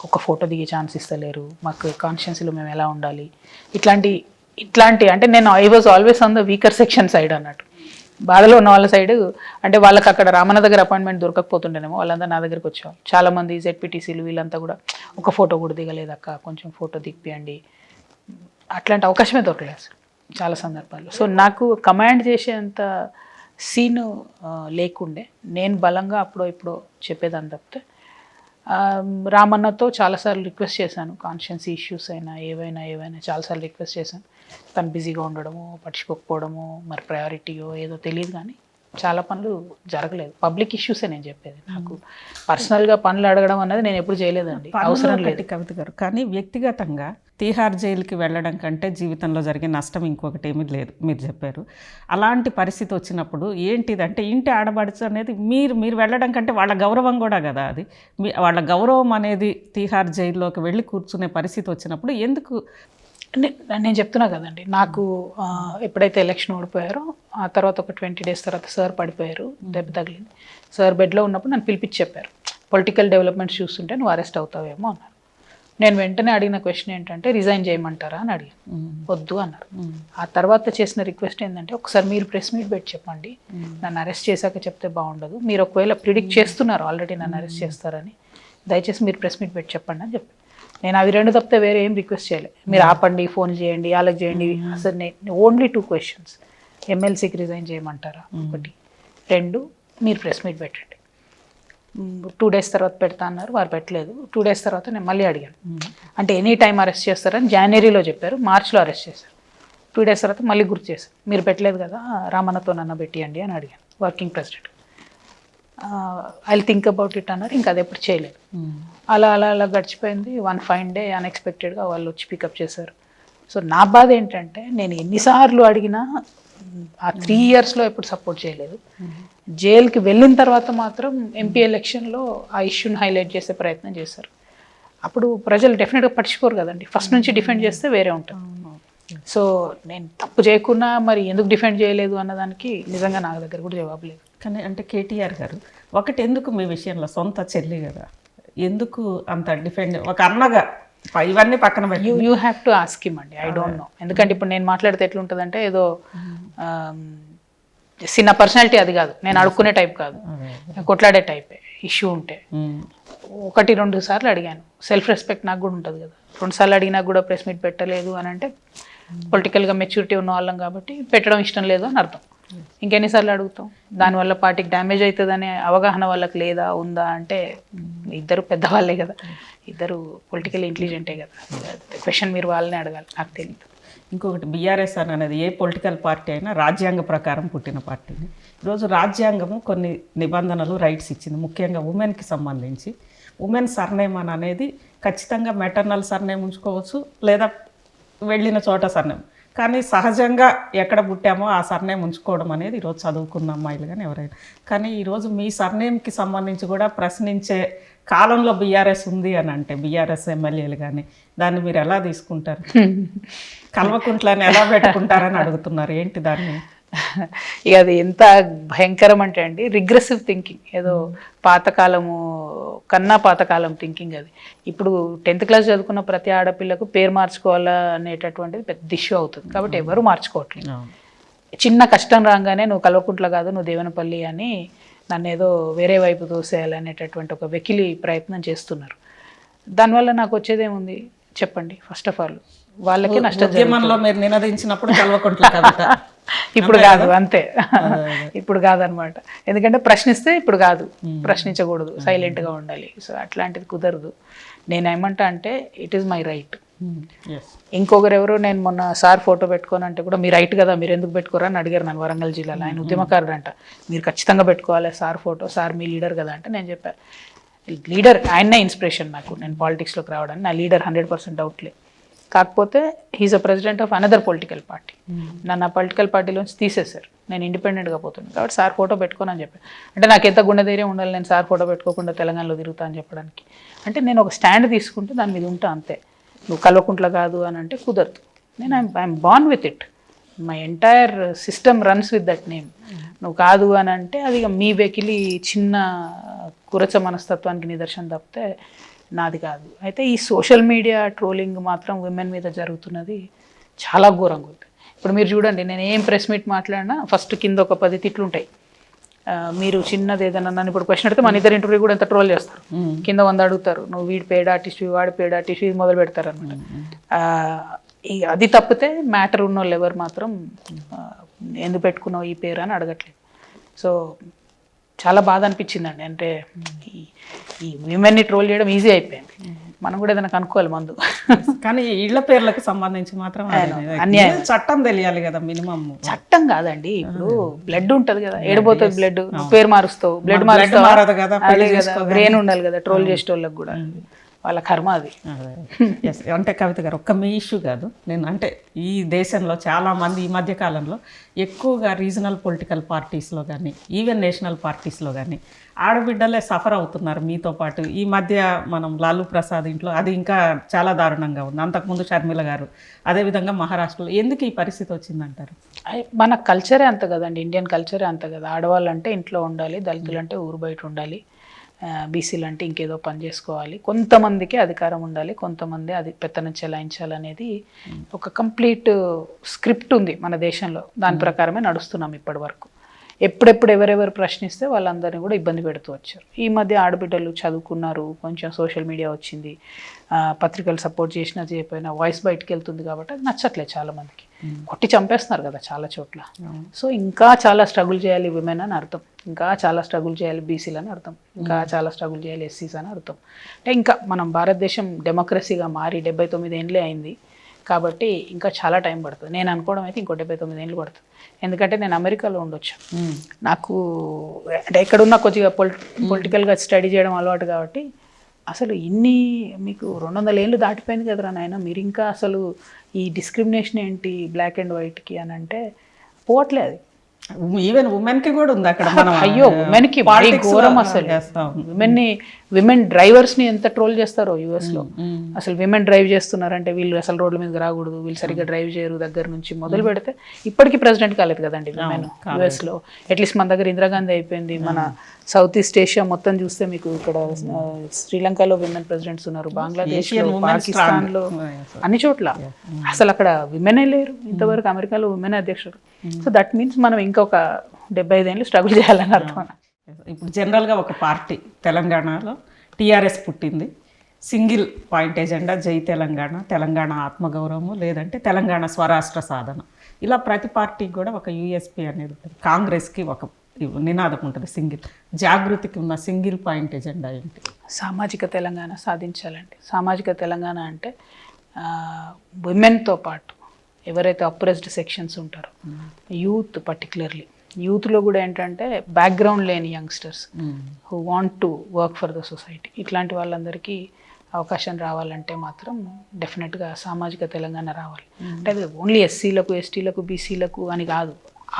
ఒక ఫోటో దిగే ఛాన్స్ ఇస్తలేరు, మాకు కాన్షియన్సీలో మేము ఎలా ఉండాలి, ఇట్లాంటి అంటే నేను I was always on the weaker section side అన్నట్టు. బాధలో ఉన్న వాళ్ళ సైడ్, అంటే వాళ్ళకి అక్కడ రామన్న దగ్గర అపాయింట్మెంట్ దొరకకపోతుండేనేమో వాళ్ళంతా నా దగ్గరికి వచ్చేవాళ్ళు. చాలామంది జెడ్పీటీసీలు వీళ్ళంతా కూడా ఒక ఫోటో కూడా దిగలేదక్క, కొంచెం ఫోటో దిగిపియండి, అట్లాంటి అవకాశమే దొరకలేదు అసలు చాలా సందర్భాల్లో. సో నాకు కమాండ్ చేసేంత సీను లేకుండే, నేను బలంగా అప్పుడో ఇప్పుడో చెప్పేదాన్ని తప్పితే రామన్నతో చాలాసార్లు రిక్వెస్ట్ చేశాను, కాన్షియన్సీ ఇష్యూస్ అయినా ఏవైనా చాలాసార్లు రిక్వెస్ట్ చేశాను. తను బిజీగా ఉండడము, పట్టించుకోకపోవడము, మరి ప్రయారిటీయో ఏదో తెలియదు, కానీ చాలా పనులు జరగలేదు. పబ్లిక్ ఇష్యూసే నేను చెప్పేది, నాకు పర్సనల్గా పనులు అడగడం అన్నది నేను ఎప్పుడు చేయలేదండి, అవసరం లేదు. కవిత గారు, కానీ వ్యక్తిగతంగా తీహార్ జైలుకి వెళ్ళడం కంటే జీవితంలో జరిగే నష్టం ఇంకొకటి ఏమీ లేదు మీరు చెప్పారు. అలాంటి పరిస్థితి వచ్చినప్పుడు ఏంటిదంటే ఇంటి ఆడబడుచు అనేది మీరు వెళ్ళడం కంటే వాళ్ళ గౌరవం కూడా కదా అది, వాళ్ళ గౌరవం అనేది తీహార్ జైల్లోకి వెళ్ళి కూర్చునే పరిస్థితి వచ్చినప్పుడు ఎందుకు? నేను చెప్తున్నా కదండి, నాకు ఎప్పుడైతే ఎలక్షన్ ఓడిపోయారో ఆ తర్వాత ఒక 20 days తర్వాత సార్ పడిపోయారు, దెబ్బ తగిలింది. సార్ బెడ్లో ఉన్నప్పుడు నన్ను పిలిపించి చెప్పారు, పొలిటికల్ డెవలప్మెంట్స్ చూస్తుంటే నువ్వు అరెస్ట్ అవుతావేమో అన్నారు. నేను వెంటనే అడిగిన క్వశ్చన్ ఏంటంటే రిజైన్ చేయమంటారా అని అడిగాను, వద్దు అన్నారు. ఆ తర్వాత చేసిన రిక్వెస్ట్ ఏంటంటే ఒకసారి మీరు ప్రెస్ మీట్ పెట్టి చెప్పండి, నన్ను అరెస్ట్ చేశాక చెప్తే బాగుండదు, మీరు ఒకవేళ ప్రిడిక్ట్ చేస్తున్నారు ఆల్రెడీ నన్ను అరెస్ట్ చేస్తారని, దయచేసి మీరు ప్రెస్ మీట్ పెట్టి చెప్పండి అని చెప్పి. నేను అవి 2 తప్పితే వేరే ఏం రిక్వెస్ట్ చేయలేదు. మీరు ఆపండి, ఫోన్ చేయండి, అలాగే చేయండి, అసలు నేను ఓన్లీ 2 questions. ఎమ్మెల్సీకి రిజైన్ చేయమంటారా, 1. 2 మీరు ప్రెస్ మీట్ పెట్టండి. 2 days తర్వాత పెడతా అన్నారు, వారు పెట్టలేదు. 2 days తర్వాత నేను మళ్ళీ అడిగాను, అంటే ఎనీ టైం అరెస్ట్ చేస్తారని జనవరిలో చెప్పారు, మార్చిలో అరెస్ట్ చేశారు. 2 days తర్వాత మళ్ళీ గుర్తు చేశారు, మీరు పెట్టలేదు కదా రామన్నతో నన్ను పెట్టియండి అని అడిగాను, working president. I think about it అన్నారు, ఇంకా అది ఎప్పుడు చేయలేదు. అలా గడిచిపోయింది. వన్ ఫైన్ డే అన్ఎక్స్పెక్టెడ్గా వాళ్ళు వచ్చి పికప్ చేశారు. సో నా బాధ ఏంటంటే నేను ఎన్నిసార్లు అడిగినా ఆ 3 yearsలో ఎప్పుడు సపోర్ట్ చేయలేదు. జైలుకి వెళ్ళిన తర్వాత మాత్రం ఎంపీ ఎలక్షన్లో ఆ ఇష్యూని హైలైట్ చేసే ప్రయత్నం చేశారు. అప్పుడు ప్రజలు డెఫినెట్గా పట్టించుకోరు కదండి, ఫస్ట్ నుంచి డిఫెండ్ చేస్తే వేరే ఉంటుంది. సో నేను తప్పు చేయకున్నా మరి ఎందుకు డిఫెండ్ చేయలేదు అన్నదానికి నిజంగా నా దగ్గర కూడా జవాబు లేదు. కానీ అంటే కేటీఆర్ గారు ఒకటి, ఎందుకు మీ విషయంలో సొంత చెల్లి కదా, ఎందుకు అంత డిఫెండ్, ఒక అన్నగా ఇవన్నీ పక్కన పెట్టి you have to ask him అండి. ఐ డోంట్ నో, ఎందుకంటే ఇప్పుడు నేను మాట్లాడితే ఎట్లుంటుందంటే ఏదో చిన్న పర్సనాలిటీ అది కాదు, నేను అడుక్కునే టైప్ కాదు, కొట్లాడే టైపే. ఇష్యూ ఉంటే 1-2 సార్లు అడిగాను. సెల్ఫ్ రెస్పెక్ట్ నాకు కూడా ఉంటుంది కదా. 2 సార్లు అడిగినా కూడా ప్రెస్ మీట్ పెట్టలేదు అని అంటే పొలిటికల్గా మెచ్యూరిటీ ఉన్న వాళ్ళం కాబట్టి పెట్టడం ఇష్టం లేదు అని అర్థం. ఇంకెన్నిసార్లు అడుగుతాం? దానివల్ల పార్టీకి డ్యామేజ్ అవుతుందనే అవగాహన వాళ్ళకి లేదా ఉందా అంటే ఇద్దరు పెద్దవాళ్ళే కదా, ఇద్దరు పొలిటికల్ ఇంటెలిజెంటే కదా. క్వశ్చన్ మీరు వాళ్ళని అడగాలి, నాకు తెలియదు. ఇంకొకటి బీఆర్ఎస్ అనేది ఏ పొలిటికల్ పార్టీ అయినా రాజ్యాంగ ప్రకారం పుట్టిన పార్టీని. ఈరోజు రాజ్యాంగము కొన్ని నిబంధనలు రైట్స్ ఇచ్చింది, ముఖ్యంగా ఉమెన్కి సంబంధించి. ఉమెన్ సర్నేమ్ అనేది ఖచ్చితంగా మెటర్నల్ సర్నేమ్ ఉంచుకోవచ్చు, లేదా వెళ్ళిన చోట సర్నేమ్. కానీ సహజంగా ఎక్కడ పుట్టామో ఆ సర్నేమ్ ఉంచుకోవడం అనేది ఈరోజు చదువుకున్న అమ్మాయిలు కానీ ఎవరైనా. కానీ ఈరోజు మీ సర్నేమ్కి సంబంధించి కూడా ప్రశ్నించే కాలంలో బీఆర్ఎస్ ఉంది అని అంటే, బీఆర్ఎస్ ఎమ్మెల్యేలు కానీ, దాన్ని మీరు ఎలా తీసుకుంటారు? కల్వకుంట్లని ఎలా పెట్టుకుంటారని అడుగుతున్నారు. ఏంటి దాన్ని? ఇక అది ఎంత భయంకరం అంటే అండి, రిగ్రెసివ్ థింకింగ్. ఏదో పాతకాలము కన్నా పాతకాలం థింకింగ్ అది. ఇప్పుడు 10th క్లాస్ చదువుకున్న ప్రతి ఆడపిల్లకు పేరు మార్చుకోవాలా అనేటటువంటిది పెద్ద ఇష్యూ అవుతుంది. కాబట్టి ఎవరు మార్చుకోవట్లేదు. చిన్న కష్టం రాగానే నువ్వు కల్వకుంట్ల కాదు, నువ్వు దేవనపల్లి అని నన్ను ఏదో వేరే వైపు తోసేయాలనేటటువంటి ఒక వెకిలి ప్రయత్నం చేస్తున్నారు. దానివల్ల నాకు వచ్చేదేముంది చెప్పండి? ఫస్ట్ ఆఫ్ ఆల్ వాళ్ళకి నష్టం. ఉద్యమంలో మీరు నినదించినప్పుడు కల్వకుంట్ల కవిత ఇప్పుడు కాదు, అంతే. ఇప్పుడు కాదనమాట. ఎందుకంటే ప్రశ్నిస్తే ఇప్పుడు కాదు, ప్రశ్నించకూడదు, సైలెంట్గా ఉండాలి. సో అట్లాంటిది కుదరదు. నేనేమంటా అంటే ఇట్ ఈస్ మై రైట్. ఇంకొకరెవరో నేను మొన్న సార్ ఫోటో పెట్టుకోని అంటే కూడా మీ రైట్ కదా, మీరు ఎందుకు పెట్టుకోరా అని అడిగారు నన్ను వరంగల్ జిల్లాలో. ఆయన ఉద్యమకారుడు అంట, మీరు ఖచ్చితంగా పెట్టుకోవాలి సార్ ఫోటో, సార్ మీ లీడర్ కదా అంటే నేను చెప్పాను లీడర్ ఆయన్నే ఇన్స్పిరేషన్ నాకు, నేను పాలిటిక్స్లోకి రావడానికి. నా లీడర్ 100% డౌట్లే. కాకపోతే he's a president of another political party. నన్ను ఆ పొలిటికల్ పార్టీలోంచి తీసేశారు, నేను ఇండిపెండెంట్గా పోతున్నాను. కాబట్టి సార్ ఫోటో పెట్టుకోని అని చెప్పాను. అంటే నాకు ఎంత గుండె ధైర్యం ఉండాలి నేను సార్ ఫోటో పెట్టుకోకుండా తెలంగాణలో తిరుగుతా అని చెప్పడానికి? అంటే నేను ఒక స్టాండ్ తీసుకుంటే దాని మీద ఉంటా అంతే. నువ్వు కల్వకుంట్ల కాదు అని అంటే కుదరదు. నేను I'm born with it, my entire system runs with that name. నువ్వు కాదు అని అంటే అది మీ వెకిలి చిన్న కురచ మనస్తత్వానికి నిదర్శనం తప్పితే నాది కాదు. అయితే ఈ సోషల్ మీడియా ట్రోలింగ్ మాత్రం విమెన్ మీద జరుగుతున్నది చాలా ఘోరంగా ఉంది. ఇప్పుడు మీరు చూడండి, నేను ఏం ప్రెస్ మీట్ మాట్లాడినా ఫస్ట్ కింద ఒక 10 తిట్లు ఉంటాయి. మీరు చిన్నది ఏదైనా నన్ను ఇప్పుడు క్వశ్చన్ అడిగితే మన ఇద్దరు ఇంటర్వ్యూ కూడా ఎంత ట్రోల్ చేస్తారు. కింద 100 అడుగుతారు, నువ్వు వీడి పేడ్ ఆర్టిస్ట్, వాడి పేడ్ ఆర్టిస్ట్, ఇది మొదలు పెడతారు అనమాట. అది తప్పితే మ్యాటర్ ఉన్న వాళ్ళు ఎవరు మాత్రం ఎందుకు పెట్టుకున్నావు ఈ పేరు అని అడగట్లేదు. సో చాలా బాధ అనిపించిందండి. అంటే ఈ విమెన్ని ట్రోల్ చేయడం ఈజీ అయిపోయింది. మనం కూడా ఏదైనా కనుక్కోవాలి మందు. కానీ ఇళ్ల పేర్లకు సంబంధించి మాత్రం అన్యాయం. చట్టం తెలియాలి కదా మినిమం. చట్టం కాదండి, ఇప్పుడు బ్లడ్ ఉంటది కదా, ఏడిపోతుంది బ్లడ్, పేరు మారుస్తావు, బ్లడ్ మారుస్తావు, మారదు కదా, అదే కదా, బ్రెయిన్ ఉండాలి కదా ట్రోల్ చేసే వాళ్ళకి కూడా, వాళ్ళ కర్మ అది. అంటే కవిత గారు, ఒక్క మీ ఇష్యూ కాదు, నేను అంటే ఈ దేశంలో చాలామంది ఈ మధ్య కాలంలో ఎక్కువగా రీజనల్ పొలిటికల్ పార్టీస్లో కానీ ఈవెన్ నేషనల్ పార్టీస్లో కానీ ఆడబిడ్డలే సఫర్ అవుతున్నారు మీతో పాటు. ఈ మధ్య మనం లాలూ ప్రసాద్ ఇంట్లో అది ఇంకా చాలా దారుణంగా ఉంది, అంతకుముందు షర్మిల గారు, అదేవిధంగా మహారాష్ట్రలో. ఎందుకు ఈ పరిస్థితి వచ్చిందంటారు? మన కల్చరే అంత కదండి, ఇండియన్ కల్చరే అంత కదా. ఆడవాళ్ళు అంటే ఇంట్లో ఉండాలి, దళితులు అంటే ఊరు బయట ఉండాలి, బీసీలు అంటే ఇంకేదో పని చేసుకోవాలి, కొంతమందికి అధికారం ఉండాలి, కొంతమంది అది పెత్తనం చెలాయించాలనేది ఒక కంప్లీట్ స్క్రిప్ట్ ఉంది మన దేశంలో. దాని ప్రకారమే నడుస్తున్నాం ఇప్పటి వరకు. ఎప్పుడెప్పుడు ఎవరెవరు ప్రశ్నిస్తే వాళ్ళందరినీ కూడా ఇబ్బంది పెడుతూ వచ్చారు. ఈ మధ్య ఆడబిడ్డలు చదువుకున్నారు, కొంచెం సోషల్ మీడియా వచ్చింది, పత్రికలు సపోర్ట్ చేసినా చేయకపోయినా వాయిస్ బయటకు వెళ్తుంది కాబట్టి అది నచ్చట్లేదు చాలామందికి. కొట్టి చంపేస్తున్నారు కదా చాలా చోట్ల. సో ఇంకా చాలా స్ట్రగుల్ చేయాలి విమెన్ అని అర్థం, ఇంకా చాలా స్ట్రగుల్ చేయాలి బీసీలు అని అర్థం, ఇంకా చాలా స్ట్రగుల్ చేయాలి ఎస్సీస్ అని అర్థం. అంటే ఇంకా మనం భారతదేశం డెమోక్రసీగా మారి 79 ఏండ్లే అయింది కాబట్టి ఇంకా చాలా టైం పడుతుంది. నేను అనుకోవడం అయితే ఇంకో 79 ఏళ్ళు పడుతుంది. ఎందుకంటే నేను అమెరికాలో ఉండొచ్చు, నాకు అంటే ఎక్కడున్నా కొద్దిగా పొలిటికల్గా స్టడీ చేయడం అలవాటు కాబట్టి అసలు ఇన్ని మీకు 200 ఏళ్ళు దాటిపోయింది కదరా నాయన, మీరు ఇంకా అసలు ఈ డిస్క్రిమినేషన్ ఏంటి బ్లాక్ అండ్ వైట్కి అని అంటే పోవట్లేదు. ఈవెన్ ఉమెన్ కి కూడా ఉంది అక్కడ. మనం అయ్యో ఉమెన్ కి మరీ ఘోరం అసలు. విమెన్ డ్రైవర్స్ ని ఎంత ట్రోల్ చేస్తారో యుఎస్ లో. అసలు విమెన్ డ్రైవ్ చేస్తున్నారంటే వీళ్ళు అసలు రోడ్ల మీద రాకూడదు, వీళ్ళు సరిగ్గా డ్రైవ్ చేయరు దగ్గర నుంచి మొదలు పెడితే ఇప్పటికీ ప్రెసిడెంట్ కాలేదు కదండి విమెన్ యుఎస్ లో. అట్లీస్ట్ మన దగ్గర ఇందిరాగాంధీ అయిపోయింది. మన సౌత్ ఈస్ట్ ఏషియా మొత్తం చూస్తే మీకు ఇక్కడ శ్రీలంకలో విమెన్ ప్రెసిడెంట్స్ ఉన్నారు, బంగ్లాదేశ్ లో, పాకిస్తాన్ లో, అన్ని చోట్ల అసలు అక్కడ విమెనే లేరు ఇంతవరకు. అమెరికాలో విమెన్ అధ్యక్షుడు. సో దట్ మీన్స్ మనం ఇంకొక 75 ఏళ్ళు స్ట్రగుల్ చేయాలని అర్థం. ఇప్పుడు జనరల్గా ఒక పార్టీ తెలంగాణలో టీఆర్ఎస్ పుట్టింది. సింగిల్ పాయింట్ ఎజెండా జై తెలంగాణ, తెలంగాణ ఆత్మగౌరవము, లేదంటే తెలంగాణ స్వరాష్ట్ర సాధన. ఇలా ప్రతి పార్టీకి కూడా ఒక యూఎస్పీ అనేది ఉంటుంది. కాంగ్రెస్కి ఒక నినాదం ఉంటుంది సింగిల్. జాగృతికి ఉన్న సింగిల్ పాయింట్ ఎజెండా ఏంటి? సామాజిక తెలంగాణ సాధించాలండి. సామాజిక తెలంగాణ అంటే విమెన్తో పాటు ఎవరైతే అప్రెస్డ్ సెక్షన్స్ ఉంటారో, యూత్ పర్టికులర్లీ, యూత్లో కూడా ఏంటంటే బ్యాక్గ్రౌండ్ లేని youngsters who want to work for the society, ఇట్లాంటి వాళ్ళందరికీ అవకాశం రావాలంటే మాత్రం డెఫినెట్గా సామాజిక తెలంగాణ రావాలి. అంటే అది ఓన్లీ ఎస్సీలకు, ఎస్టీలకు, బీసీలకు అని కాదు.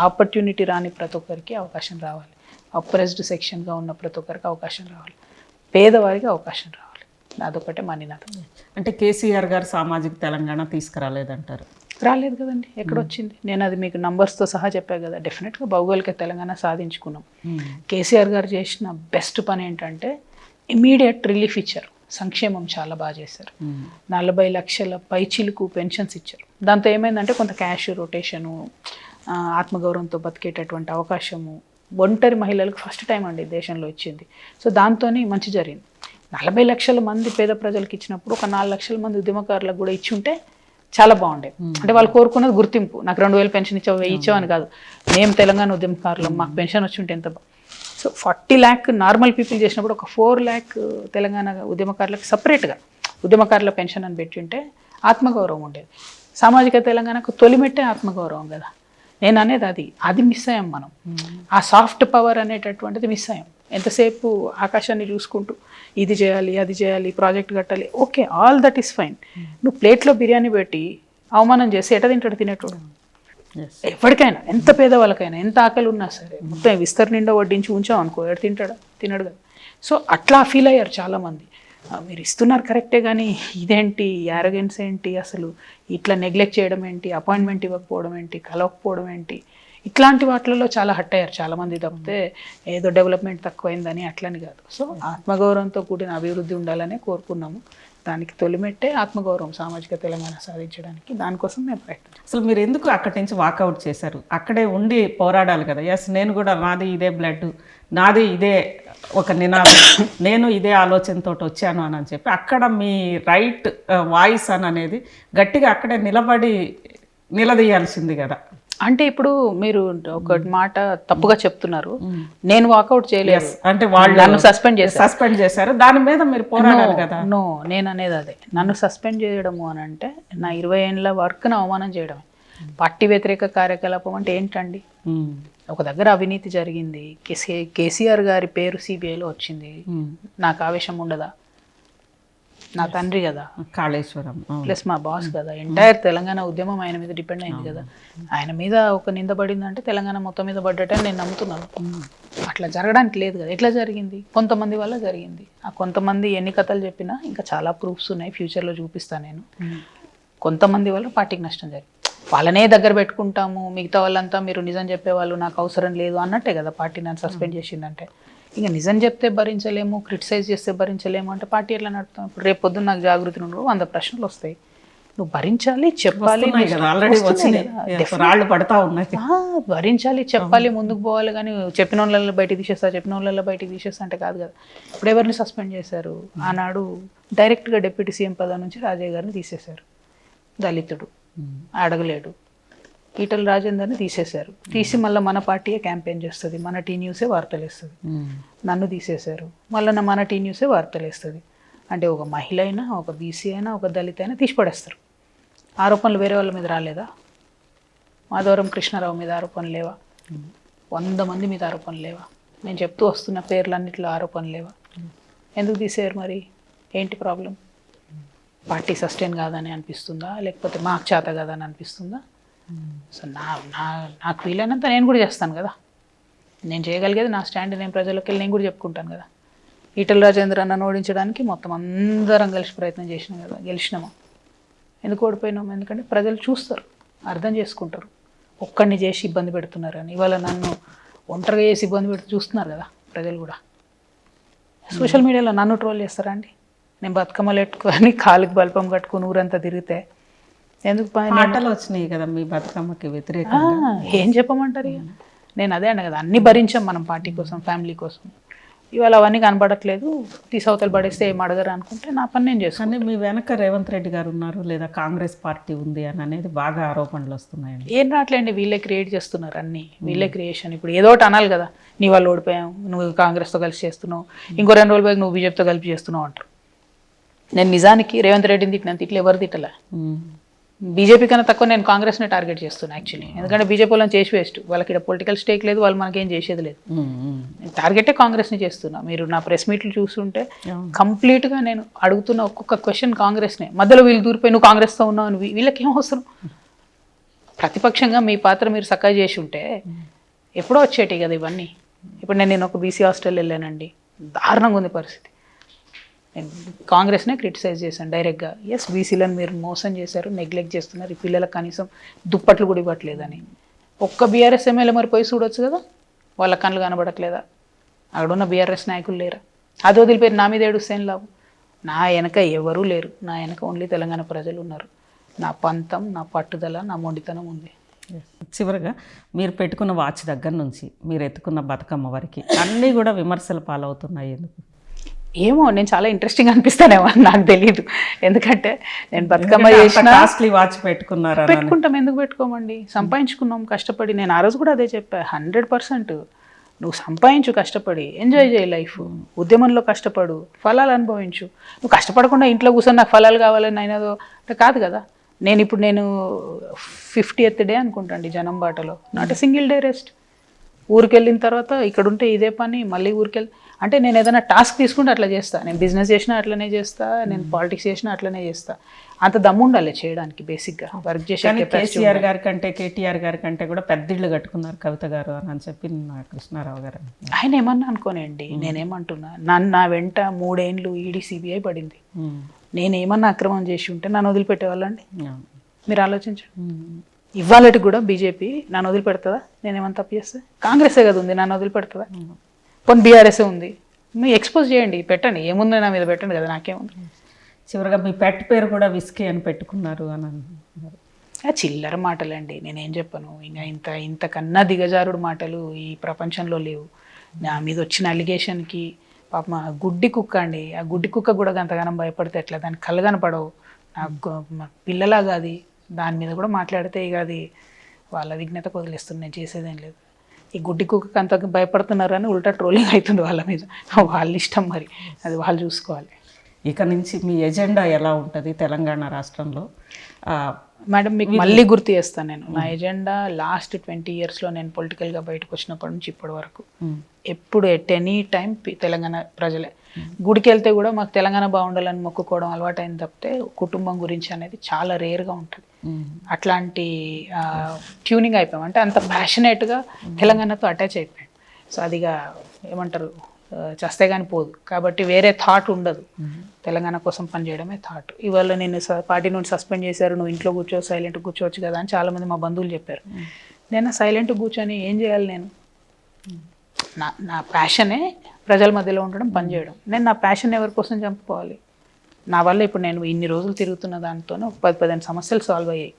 ఆపర్చునిటీ రాని ప్రతి ఒక్కరికి అవకాశం రావాలి. అప్రెస్డ్ సెక్షన్గా ఉన్న ప్రతి ఒక్కరికి అవకాశం రావాలి. పేదవారికి అవకాశం రావాలి. అదొకటే మా నినాదం. అంటే కేసీఆర్ గారు సామాజిక తెలంగాణ తీసుకురాలేదంటారు? రాలేదు కదండి, ఎక్కడొచ్చింది? నేను అది మీకు నంబర్స్తో సహా చెప్పా కదా. డెఫినెట్గా భౌగోళిక తెలంగాణ సాధించుకున్నాం. కేసీఆర్ గారు చేసిన బెస్ట్ పని ఏంటంటే ఇమీడియట్ రిలీఫ్ ఇచ్చారు. సంక్షేమం చాలా బాగా చేశారు. 40 లక్షల పైచిలుకు పెన్షన్స్ ఇచ్చారు. దాంతో ఏమైందంటే కొంత క్యాష్ రొటేషను, ఆత్మగౌరవంతో బతికేటటువంటి అవకాశము ఒంటరి మహిళలకు ఫస్ట్ టైం అండి దేశంలో ఇచ్చింది. సో దాంతో మంచి జరిగింది. 40 లక్షల మంది పేద ప్రజలకు ఇచ్చినప్పుడు ఒక 4 లక్షల మంది ఉద్యమకారులకు కూడా ఇచ్చి ఉంటే చాలా బాగుండేది. అంటే వాళ్ళు కోరుకున్నది గుర్తింపు. నాకు 2000 పెన్షన్ ఇచ్చావు, 1000 ఇచ్చావని కాదు. మేము తెలంగాణ ఉద్యమకారులం, మాకు పెన్షన్ వచ్చి ఉంటే ఎంత సో 40 lakh నార్మల్ పీపుల్ చేసినప్పుడు ఒక 4 lakh తెలంగాణ ఉద్యమకారులకు సపరేట్గా ఉద్యమకారుల పెన్షన్ అని పెట్టి ఉంటే ఆత్మగౌరవం ఉండేది. సామాజిక తెలంగాణకు తొలిమెట్టే ఆత్మగౌరవం కదా. నేను అనేది అది మిస్ అయ్యాం మనం. ఆ సాఫ్ట్ పవర్ అనేటటువంటిది మిస్ అయ్యాం. ఎంతసేపు ఆకాశాన్ని చూసుకుంటూ ఇది చేయాలి, అది చేయాలి, ప్రాజెక్ట్ కట్టాలి, okay, all that is fine. నువ్వు ప్లేట్లో బిర్యానీ పెట్టి అవమానం చేసి ఎట తింటాడు తినేటోడు? ఎవరికైనా, ఎంత పేదవాళ్ళకైనా, ఎంత ఆకలి ఉన్నా సరే మొత్తం విస్తర్ నిండా వడ్డించి ఉంచాం అనుకో, ఎడ తింటాడా? తినడు కదా. సో అట్లా ఫీల్ అయ్యారు చాలామంది. మీరు ఇస్తున్నారు కరెక్టే, కానీ ఇదేంటి యారగెన్స్ ఏంటి, అసలు ఇట్లా నెగ్లెక్ట్ చేయడం ఏంటి, అపాయింట్మెంట్ ఇవ్వకపోవడం ఏంటి, కలవకపోవడం ఏంటి, ఇట్లాంటి వాటిలలో చాలా హట్ అయ్యారు చాలామంది. తప్పితే ఏదో డెవలప్మెంట్ తక్కువైందని అట్లని కాదు. సో ఆత్మగౌరవంతో కూడిన అభివృద్ధి ఉండాలనే కోరుకున్నాము. దానికి తొలిమెట్టే ఆత్మగౌరవం సామాజిక తెలంగాణ సాధించడానికి. దానికోసం మేము ప్రయత్నం. అసలు మీరు ఎందుకు అక్కడి నుంచి వాకౌట్ చేశారు? అక్కడే ఉండి పోరాడాలి కదా. ఎస్, నేను కూడా నాది ఇదే బ్లడ్, నాది ఇదే ఒక నినాదం, నేను ఇదే ఆలోచనతో వచ్చాను అని చెప్పి అక్కడ మీ రైట్ వాయిస్ అని అనేది గట్టిగా అక్కడే నిలదీయాల్సింది కదా. అంటే ఇప్పుడు మీరు ఒక మాట తప్పుగా చెప్తున్నారు. నేను వాకౌట్ చేయలేదు అంటే వాళ్ళు నన్ను సస్పెండ్ చేశారు, దాని మీద మీరు పోరాడాలి కదా. నో, నేను అనేది అదే. నన్ను సస్పెండ్ చేయడము అని అంటే నా 20 ఏళ్ళ వర్క్ను అవమానం చేయడమే. పార్టీ వ్యతిరేక కార్యకలాపం అంటే ఏంటండి? ఒక దగ్గర అవినీతి జరిగింది, కేసీఆర్ గారి పేరు సిబిఐలో వచ్చింది, నాకు ఆవేశం ఉండదా? నా తండ్రి కదా కాళేశ్వరం, ప్లస్ మా బాస్ కదా. ఎంటైర్ తెలంగాణ ఉద్యమం ఆయన మీద డిపెండ్ అయింది కదా. ఆయన మీద ఒక నింద పడిందంటే తెలంగాణ మొత్తం మీద పడ్డటని నేను నమ్ముతున్నాను. అట్లా జరగడానికి లేదు కదా. ఎట్లా జరిగింది? కొంతమంది వల్ల జరిగింది. ఆ కొంతమంది ఎన్ని కథలు చెప్పినా ఇంకా చాలా ప్రూఫ్స్ ఉన్నాయి, ఫ్యూచర్లో చూపిస్తాను నేను. కొంతమంది వల్ల పార్టీకి నష్టం జరిగింది. వాళ్ళనే దగ్గర పెట్టుకుంటాము, మిగతా వాళ్ళంతా మీరు నిజం చెప్పేవాళ్ళు, నాకు అవసరం లేదు అన్నట్టే కదా పార్టీ నన్ను సస్పెండ్ చేసిందంటే. ఇంకా నిజం చెప్తే భరించలేము, క్రిటిసైజ్ చేస్తే భరించలేము అంటే పార్టీ ఎట్లా నడుపుతాం? ఇప్పుడు రేపు పొద్దున్న నాకు జాగృతి నుండి 100 ప్రశ్నలు వస్తాయి. నువ్వు భరించాలి, చెప్పాలి, భరించాలి, చెప్పాలి, ముందుకు పోవాలి. కానీ చెప్పిన వాళ్ళల్లో బయటికి తీసేస్తా అంటే కాదు కదా. ఇప్పుడు ఎవరిని సస్పెండ్ చేశారు? ఆనాడు డైరెక్ట్గా డిప్యూటీ సీఎం పదవి నుంచి రాజయ్య గారిని తీసేశారు. దళితుడు, అడగలేడు. ఈటల రాజేందర్ని తీసేశారు. తీసి మళ్ళీ మన పార్టీయే క్యాంపెయిన్ చేస్తుంది, మన టీ న్యూసే వార్తలు వేస్తుంది. నన్ను తీసేశారు, మళ్ళీ మన టీ న్యూసే వార్తలు వేస్తుంది. అంటే ఒక మహిళ అయినా, ఒక బీసీ అయినా, ఒక దళిత అయినా తీసి పడేస్తారు. ఆరోపణలు వేరే వాళ్ళ మీద రాలేదా? మాధవరం కృష్ణారావు మీద ఆరోపణలు లేవా? 100 మంది మీద ఆరోపణలు లేవా? నేను చెప్తూ వస్తున్న పేర్లన్నింటిలో ఆరోపణలు లేవా? ఎందుకు తీసేయారు మరి? ఏంటి ప్రాబ్లం? పార్టీ సస్టైన్ కాదని అనిపిస్తుందా, లేకపోతే మాకు చేత కాదని అనిపిస్తుందా? సో నాకు వీలైనంత నేను కూడా చేస్తాను కదా. నేను చేయగలిగేది నా స్టాండ్ నేను ప్రజలకు వెళ్ళి నేను కూడా చెప్పుకుంటాను కదా. ఈటల రాజేంద్ర అన్నను ఓడించడానికి మొత్తం అందరం కలిసి ప్రయత్నం చేసినాం కదా, గెలిచినామా? ఎందుకు ఓడిపోయినాం? ఎందుకంటే ప్రజలు చూస్తారు, అర్థం చేసుకుంటారు. ఒక్కడిని చేసి ఇబ్బంది పెడుతున్నారని. ఇవాళ నన్ను ఒంటరిగా చేసి ఇబ్బంది పెడుతూ చూస్తున్నారు కదా ప్రజలు కూడా. సోషల్ మీడియాలో నన్ను ట్రోల్ చేస్తారా అండి? నేను బతుకమ్మలు పెట్టుకొని కాలుకి బల్పం కట్టుకుని ఊరంతా తిరిగితే ఎందుకు మాటలు వచ్చినాయి కదా మీ బతుకమ్మకి వ్యతిరేకంగా. ఏం చెప్పమంటారు ఇక? నేను అదే అన్న కదా, అన్నీ భరించాం మనం పార్టీ కోసం, ఫ్యామిలీ కోసం. ఇవాళ అవన్నీ కనబడట్లేదు, తీసవతలు పడేస్తే ఏం అడగరు అనుకుంటే నా పని నేను చేస్తాను. కానీ మీ వెనక రేవంత్ రెడ్డి గారు ఉన్నారు లేదా కాంగ్రెస్ పార్టీ ఉంది అని అనేది బాగా ఆరోపణలు వస్తున్నాయండి. ఏం రావట్లేండి, వీళ్ళే క్రియేట్ చేస్తున్నారు అన్నీ, వీళ్ళే క్రియేషన్. ఇప్పుడు ఏదో ఒకటి అనాలి కదా, నీ వాళ్ళు ఓడిపోయావు, నువ్వు కాంగ్రెస్తో కలిసి చేస్తున్నావు, ఇంకో 2 రోజుల బ్యాగ్ నువ్వు బీజేపీతో కలిపి చేస్తున్నావు అంటారు. నేను నిజానికి రేవంత్ రెడ్డిని తిట్టిన తిట్లు ఎవరు తిట్టలే. బీజేపీ కన్నా తక్కువ నేను కాంగ్రెస్ని టార్గెట్ చేస్తున్నాను యాక్చువల్లీ. ఎందుకంటే బీజేపీ వాళ్ళని చేసి వేస్ట్, వాళ్ళకి ఇక్కడ పొలిటికల్ స్టేక్ లేదు, వాళ్ళు మనకేం చేసేది లేదు. నేను టార్గెటే కాంగ్రెస్ని చేస్తున్నా. మీరు నా ప్రెస్ మీట్లు చూస్తుంటే కంప్లీట్గా నేను అడుగుతున్న ఒక్కొక్క క్వశ్చన్ కాంగ్రెస్నే. మధ్యలో వీళ్ళు దూరిపోయి నువ్వు కాంగ్రెస్తో ఉన్నావు అని వీళ్ళకేం అవసరం? ప్రతిపక్షంగా మీ పాత్ర మీరు చక్కగా చేసి ఉంటే ఎప్పుడో వచ్చేటి కదా ఇవన్నీ. ఇప్పుడు నేను ఒక బీసీ హాస్టల్ వెళ్ళానండి, దారుణంగా ఉంది పరిస్థితి. నేను కాంగ్రెస్నే క్రిటిసైజ్ చేశాను డైరెక్ట్గా. ఎస్, బీసీలను మీరు మోసం చేశారు, నెగ్లెక్ట్ చేస్తున్నారు, ఈ పిల్లలకు కనీసం దుప్పట్లు కూడా ఇవ్వట్లేదని. ఒక్క బీఆర్ఎస్ ఎమ్మెల్యే మరి పోయి చూడొచ్చు కదా, వాళ్ళ కళ్ళు కనబడట్లేదా? అక్కడున్న బీఆర్ఎస్ నాయకులు లేరా? అది వదిలిపోయి నా మీద ఏడుస్తే ఏం లాభం? నా వెనక ఎవరూ లేరు, నా వెనక ఓన్లీ తెలంగాణ ప్రజలు ఉన్నారు. నా పంతం, నా పట్టుదల, నా మొండితనం ఉంది. చివరిగా మీరు పెట్టుకున్న వాచ్ దగ్గర నుంచి మీరు ఎత్తుకున్న బతుకమ్మ వరకు అన్నీ కూడా విమర్శల పాలవుతున్నాయి. ఎందుకు? ఏమో, నేను చాలా ఇంట్రెస్టింగ్ అనిపిస్తానేమో, నాకు తెలియదు. ఎందుకంటే నేను బతుకమ్మ చేసిన కాస్ట్లీ వాచ్ పెట్టుకున్నారా? పెట్టుకుంటాం, ఎందుకు పెట్టుకోమండి? సంపాదించుకున్నాం కష్టపడి. నేను ఆ రోజు కూడా అదే చెప్పా, 100% నువ్వు సంపాదించు కష్టపడి, ఎంజాయ్ చేయి లైఫ్, ఉద్యమంలో కష్టపడు, ఫలాలు అనుభవించు. నువ్వు కష్టపడకుండా ఇంట్లో కూర్చొని నాకు ఫలాలు కావాలని అయినదో అంటే కాదు కదా. నేను 50th డే అనుకుంటాండి జనం బాటలో, not a single day rest. ఊరికి వెళ్ళిన తర్వాత ఇక్కడ ఉంటే ఇదే పని, మళ్ళీ ఊరికెళ్ళి అంటే నేను ఏదైనా టాస్క్ తీసుకుంటే అట్లా చేస్తా. నేను బిజినెస్ చేసినా అట్లనే చేస్తా, నేను పాలిటిక్స్ చేసినా అట్లనే చేస్తా. అంత దమ్ము ఉండాలి చేయడానికి, బేసిక్గా వర్క్ చేసే. కేసీఆర్ గారి కంటే, కేటీఆర్ గారి కంటే కూడా పెద్ద ఇళ్ళు కట్టుకున్నారు కవిత గారు అని చెప్పి నా కృష్ణారావు గారు. ఆయన ఏమన్నా అనుకోనండి, నేనేమంటున్నా, నా వెంట 3 ఏళ్ళు ఈడీ సిబిఐ పడింది. నేనేమన్నా అక్రమం చేసి ఉంటే నన్ను వదిలిపెట్టేవాళ్ళండి? మీరు ఆలోచించండి. ఇవాళటి కూడా బీజేపీ నన్ను వదిలిపెడుతుందా? నేనేమన్నా తప్పు చేస్తే? కాంగ్రెసే కదా ఉంది, నన్ను వదిలిపెడుతుందా? పోనీ బీఆర్ఎస్ఏ ఉంది, మీరు ఎక్స్పోజ్ చేయండి, పెట్టండి, ఏముంది నా మీద పెట్టండి కదా, నాకేముంది. చివరిగా మీ పెట్ పేరు కూడా విస్కీ అని పెట్టుకున్నారు అని అంటున్నారు. చిల్లర మాటలండి, నేనేం చెప్పను. ఇంకా ఇంతకన్నా దిగజారుడు మాటలు ఈ ప్రపంచంలో లేవు. నా మీద వచ్చిన అలిగేషన్కి పాప గుడ్డి కుక్క అండి, ఆ గుడ్డి కుక్క కూడా అంతగానం భయపడితే ఎట్లా? దానికి కళ్ళు కనపడవు, నాకు పిల్లలాగా అది. దాని మీద కూడా మాట్లాడితే ఇక అది వాళ్ళ విఘ్నతకు వదిలేస్తుంది, నేను చేసేదేం లేదు. ఈ గుడ్డి కుక్కకి అంత భయపడుతున్నారు అని ఉల్టా ట్రోలింగ్ అవుతుంది వాళ్ళ మీద. వాళ్ళ ఇష్టం, మరి అది వాళ్ళు చూసుకోవాలి. ఇక నుంచి మీ ఎజెండా ఎలా ఉంటుంది తెలంగాణ రాష్ట్రంలో? మేడం, మీకు మళ్ళీ గుర్తు చేస్తాను నేను. నా ఎజెండా లాస్ట్ 20 yearsలో నేను పొలిటికల్గా బయటకు వచ్చినప్పటి నుంచి ఇప్పటి వరకు ఎప్పుడు ఎట్ ఎనీ టైం తెలంగాణ ప్రజలే. గుడికి వెళ్తే కూడా మాకు తెలంగాణ బాగుండాలని మొక్కుకోవడం అలవాటైంది తప్పితే కుటుంబం గురించి అనేది చాలా రేర్గా ఉంటుంది. అట్లాంటి ట్యూనింగ్ అయిపోయాం, అంటే అంత ప్యాషనేట్గా తెలంగాణతో అటాచ్ అయిపోయాం. సో అదిగా ఏమంటారు, చస్తే కానీ పోదు. కాబట్టి వేరే థాట్ ఉండదు, తెలంగాణ కోసం పనిచేయడమే థాట్. ఇవాళ నేను పార్టీ నుండి సస్పెండ్ చేశారు, నువ్వు ఇంట్లో కూర్చో, సైలెంట్ కూర్చోవచ్చు కదా అని చాలామంది మా బంధువులు చెప్పారు. నేను సైలెంట్ కూర్చొని ఏం చేయాలి? నేను నా ప్యాషనే ప్రజల మధ్యలో ఉండడం, పనిచేయడం. నేను నా ప్యాషన్ ఎవరి కోసం చంపుకోవాలి? నా వల్ల ఇప్పుడు నేను ఇన్ని రోజులు తిరుగుతున్న దాంతోనే 10-15 సమస్యలు సాల్వ్ అయ్యాయి.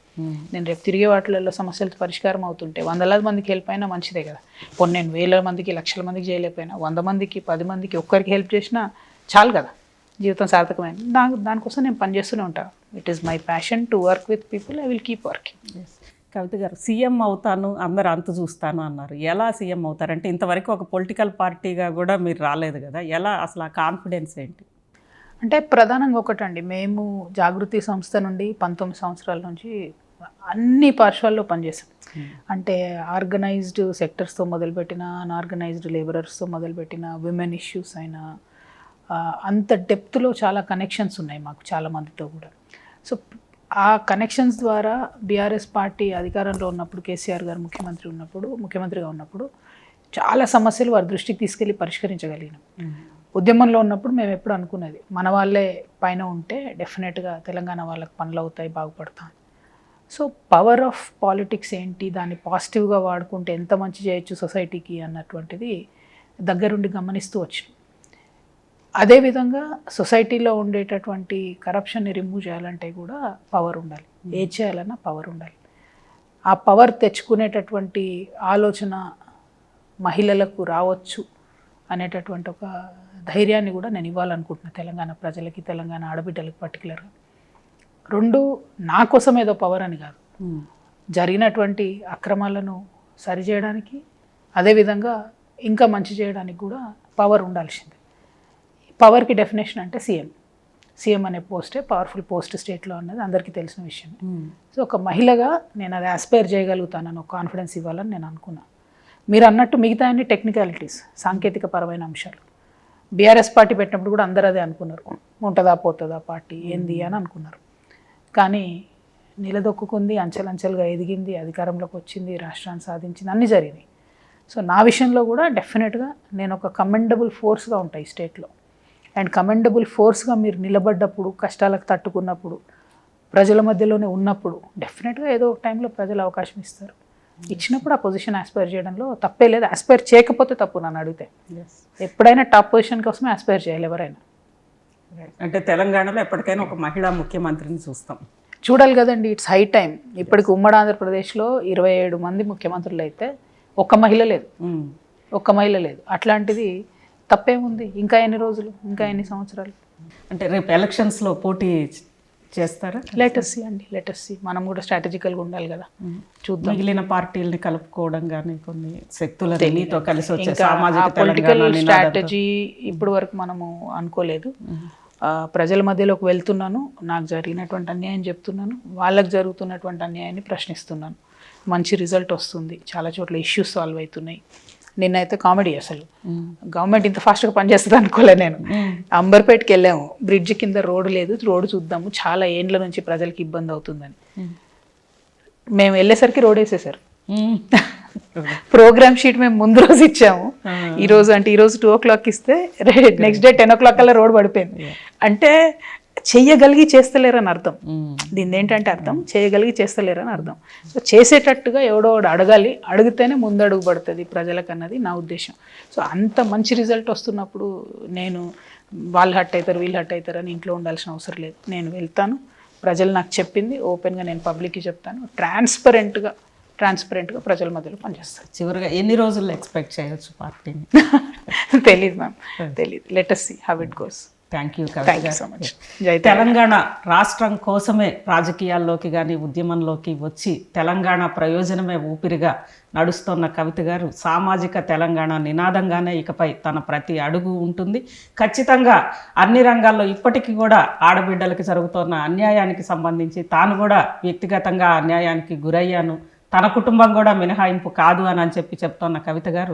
నేను రేపు తిరిగే వాటిల్లో సమస్యలు పరిష్కారం అవుతుంటే 100,000 మందికి హెల్ప్ అయినా మంచిదే కదా. పోనీ నేను 1,000 మందికి, 1,00,000 మందికి చేయలేకపోయినా 100 మందికి, 10 మందికి, ఒక్కరికి హెల్ప్ చేసినా చాలు కదా, జీవితం సార్థకమైన. దానికోసం నేను పనిచేస్తూనే ఉంటాను. It is my passion to work with people, I will keep working. Kavitha గారు, సీఎం అవుతాను, అందరు అంతు చూస్తాను అన్నారు. ఎలా సీఎం అవుతారంటే ఇంతవరకు ఒక పొలిటికల్ పార్టీగా కూడా మీరు రాలేదు కదా, ఎలా అసలు ఆ కాన్ఫిడెన్స్ ఏంటి? అంటే ప్రధానంగా ఒకటండి, మేము జాగృతి సంస్థ నుండి 19 సంవత్సరాల నుంచి అన్ని పార్శ్వాల్లో పనిచేసాం. అంటే ఆర్గనైజ్డ్ సెక్టర్స్తో మొదలుపెట్టిన, అన్ఆర్గనైజ్డ్ లేబరర్స్తో మొదలుపెట్టిన, విమెన్ ఇష్యూస్ అయినా, అంత డెప్త్లో చాలా కనెక్షన్స్ ఉన్నాయి మాకు చాలా మందితో కూడా. సో ఆ కనెక్షన్స్ ద్వారా బీఆర్ఎస్ పార్టీ అధికారంలో ఉన్నప్పుడు, కేసీఆర్ గారు ముఖ్యమంత్రిగా ఉన్నప్పుడు చాలా సమస్యలు వారి దృష్టికి తీసుకెళ్ళి పరిష్కరించగలిగినాం. ఉద్యమంలో ఉన్నప్పుడు మేము ఎప్పుడు అనుకునేది మన వాళ్ళే పైన ఉంటే డెఫినెట్గా తెలంగాణ వాళ్ళకి పనులు అవుతాయి, బాగుపడతాం. సో పవర్ ఆఫ్ పాలిటిక్స్ ఏంటి, దాన్ని పాజిటివ్గా వాడుకుంటే ఎంత మంచి చేయొచ్చు సొసైటీకి అన్నటువంటిది దగ్గరుండి గమనిస్తూ వచ్చినాం. అదేవిధంగా సొసైటీలో ఉండేటటువంటి కరప్షన్ని రిమూవ్ చేయాలంటే కూడా పవర్ ఉండాలి, ఏ చేయాలన్నా పవర్ ఉండాలి. ఆ పవర్ తెచ్చుకునేటటువంటి ఆలోచన మహిళలకు రావచ్చు అనేటటువంటి ఒక ధైర్యాన్ని కూడా నేను ఇవ్వాలనుకుంటున్నాను తెలంగాణ ప్రజలకి, తెలంగాణ ఆడబిడ్డలకి పర్టికులర్గా. రెండు, నా కోసం ఏదో పవర్ అని కాదు, జరిగినటువంటి అక్రమాలను సరిచేయడానికి, అదేవిధంగా ఇంకా మంచి చేయడానికి కూడా పవర్ ఉండాల్సిందే. పవర్కి డెఫినేషన్ అంటే సీఎం అనే పోస్టే పవర్ఫుల్ పోస్ట్ స్టేట్లో అన్నది అందరికీ తెలిసిన విషయం. సో ఒక మహిళగా నేను అది ఆస్పైర్ చేయగలుగుతానని ఒక కాన్ఫిడెన్స్ ఇవ్వాలని నేను అనుకున్నాను. మీరు అన్నట్టు మిగతా అన్ని టెక్నికాలిటీస్, సాంకేతిక పరమైన అంశాలు. బీఆర్ఎస్ పార్టీ పెట్టినప్పుడు కూడా అందరూ అదే అనుకున్నారు, ఉంటుందా పోతుందా పార్టీ ఏంది అని అనుకున్నారు. కానీ నిలదొక్కుంది, అంచెలంచెలుగా ఎదిగింది, అధికారంలోకి వచ్చింది, రాష్ట్రాన్ని సాధించింది, అన్నీ జరిగినాయి. సో నా విషయంలో కూడా డెఫినెట్గా నేను ఒక కమెండబుల్ ఫోర్స్గా ఉంటాయి స్టేట్లో. అండ్ కమెండబుల్ ఫోర్స్గా మీరు నిలబడ్డప్పుడు, కష్టాలకు తట్టుకున్నప్పుడు, ప్రజల మధ్యలోనే ఉన్నప్పుడు డెఫినెట్గా ఏదో ఒక టైంలో ప్రజలు అవకాశం ఇస్తారు. ఇచ్చినప్పుడు ఆ పొజిషన్ ఆస్పైర్ చేయడంలో తప్పే లేదు. ఆస్పైర్ చేయకపోతే తప్పు నన్ను అడిగితే. ఎప్పుడైనా టాప్ పొజిషన్ కోసమే ఆస్పైర్ చేయాలి ఎవరైనా. అంటే తెలంగాణలో ఎప్పటికైనా ఒక మహిళా ముఖ్యమంత్రిని చూస్తాం, చూడాలి కదండి. It's high time. ఇప్పటికి ఉమ్మడి ఆంధ్రప్రదేశ్లో 27 మంది ముఖ్యమంత్రులు అయితే ఒక్క మహిళ లేదు. అట్లాంటిది తప్పేముంది? ఇంకా ఎన్ని రోజులు, ఇంకా ఎన్ని సంవత్సరాలు? అంటే రేపు ఎలక్షన్స్లో పోటీ చేస్తారా? Let's see. మనం కూడా స్ట్రాటజికల్గా ఉండాలి కదా, చూద్దాం. మిగిలిన పార్టీలని కలుపుకోవడం కానీ కొన్ని శక్తుల మీతో కలిసి వచ్చే ఇంకా సామాజిక పొలిటికల్ తెలంగాణ స్ట్రాటజీ ఇప్పటి వరకు మనము అనుకోలేదు. ప్రజల మధ్యలోకి వెళ్తున్నాను, నాకు జరిగినటువంటి అన్యాయం చెప్తున్నాను, వాళ్ళకి జరుగుతున్నటువంటి అన్యాయాన్ని ప్రశ్నిస్తున్నాను. మంచి రిజల్ట్ వస్తుంది, చాలా చోట్ల ఇష్యూస్ సాల్వ్ అవుతున్నాయి. నిన్నైతే కామెడీ, అసలు గవర్నమెంట్ ఇంత ఫాస్ట్గా పనిచేస్తుంది అనుకోలే నేను. అంబర్పేటకి వెళ్ళాము, బ్రిడ్జ్ కింద రోడ్డు లేదు, రోడ్డు చూద్దాము, చాలా ఏండ్ల నుంచి ప్రజలకి ఇబ్బంది అవుతుందని. మేము వెళ్ళేసరికి రోడ్ వేసేసారు. ప్రోగ్రామ్ షీట్ మేము ముందు రోజు ఇచ్చాము, ఈరోజు 2 o'clock ఇస్తే నెక్స్ట్ డే 10 o'clock కల్లా రోడ్ పడిపోయింది. అంటే చెయ్యగలిగి చేస్తలేరని అర్థం. దీన్ని ఏంటంటే అర్థం చేయగలిగి చేస్తలేరని అర్థం. సో చేసేటట్టుగా ఎవడో అడగాలి, అడిగితేనే ముందడుగు పడుతుంది ప్రజలకు అన్నది నా ఉద్దేశం. సో అంత మంచి రిజల్ట్ వస్తున్నప్పుడు నేను వాళ్ళు హట్ అవుతారు, వీళ్ళు హట్ అవుతారు అని ఇంట్లో ఉండాల్సిన అవసరం లేదు. నేను వెళ్తాను, ప్రజలు నాకు చెప్పింది ఓపెన్గా నేను పబ్లిక్కి చెప్తాను, ట్రాన్స్పరెంట్గా ప్రజల మధ్యలో పనిచేస్తాను. చివరిగా ఎన్ని రోజుల్లో ఎక్స్పెక్ట్ చేయొచ్చు పార్టీని? తెలీదు మ్యామ్, తెలీదు. Let us see how it goes. Thank you so much. Telangana రాష్ట్రం కోసమే రాజకీయాల్లోకి కానీ ఉద్యమంలోకి వచ్చి తెలంగాణ ప్రయోజనమే ఊపిరిగా నడుస్తున్న కవిత గారు సామాజిక తెలంగాణ నినాదంగానే ఇకపై తన ప్రతి అడుగు ఉంటుంది. ఖచ్చితంగా అన్ని రంగాల్లో ఇప్పటికీ కూడా ఆడబిడ్డలకు జరుగుతున్న అన్యాయానికి సంబంధించి తాను కూడా వ్యక్తిగతంగా అన్యాయానికి గురయ్యాను, తన కుటుంబం కూడా మినహాయింపు కాదు అని చెప్తున్న కవిత గారు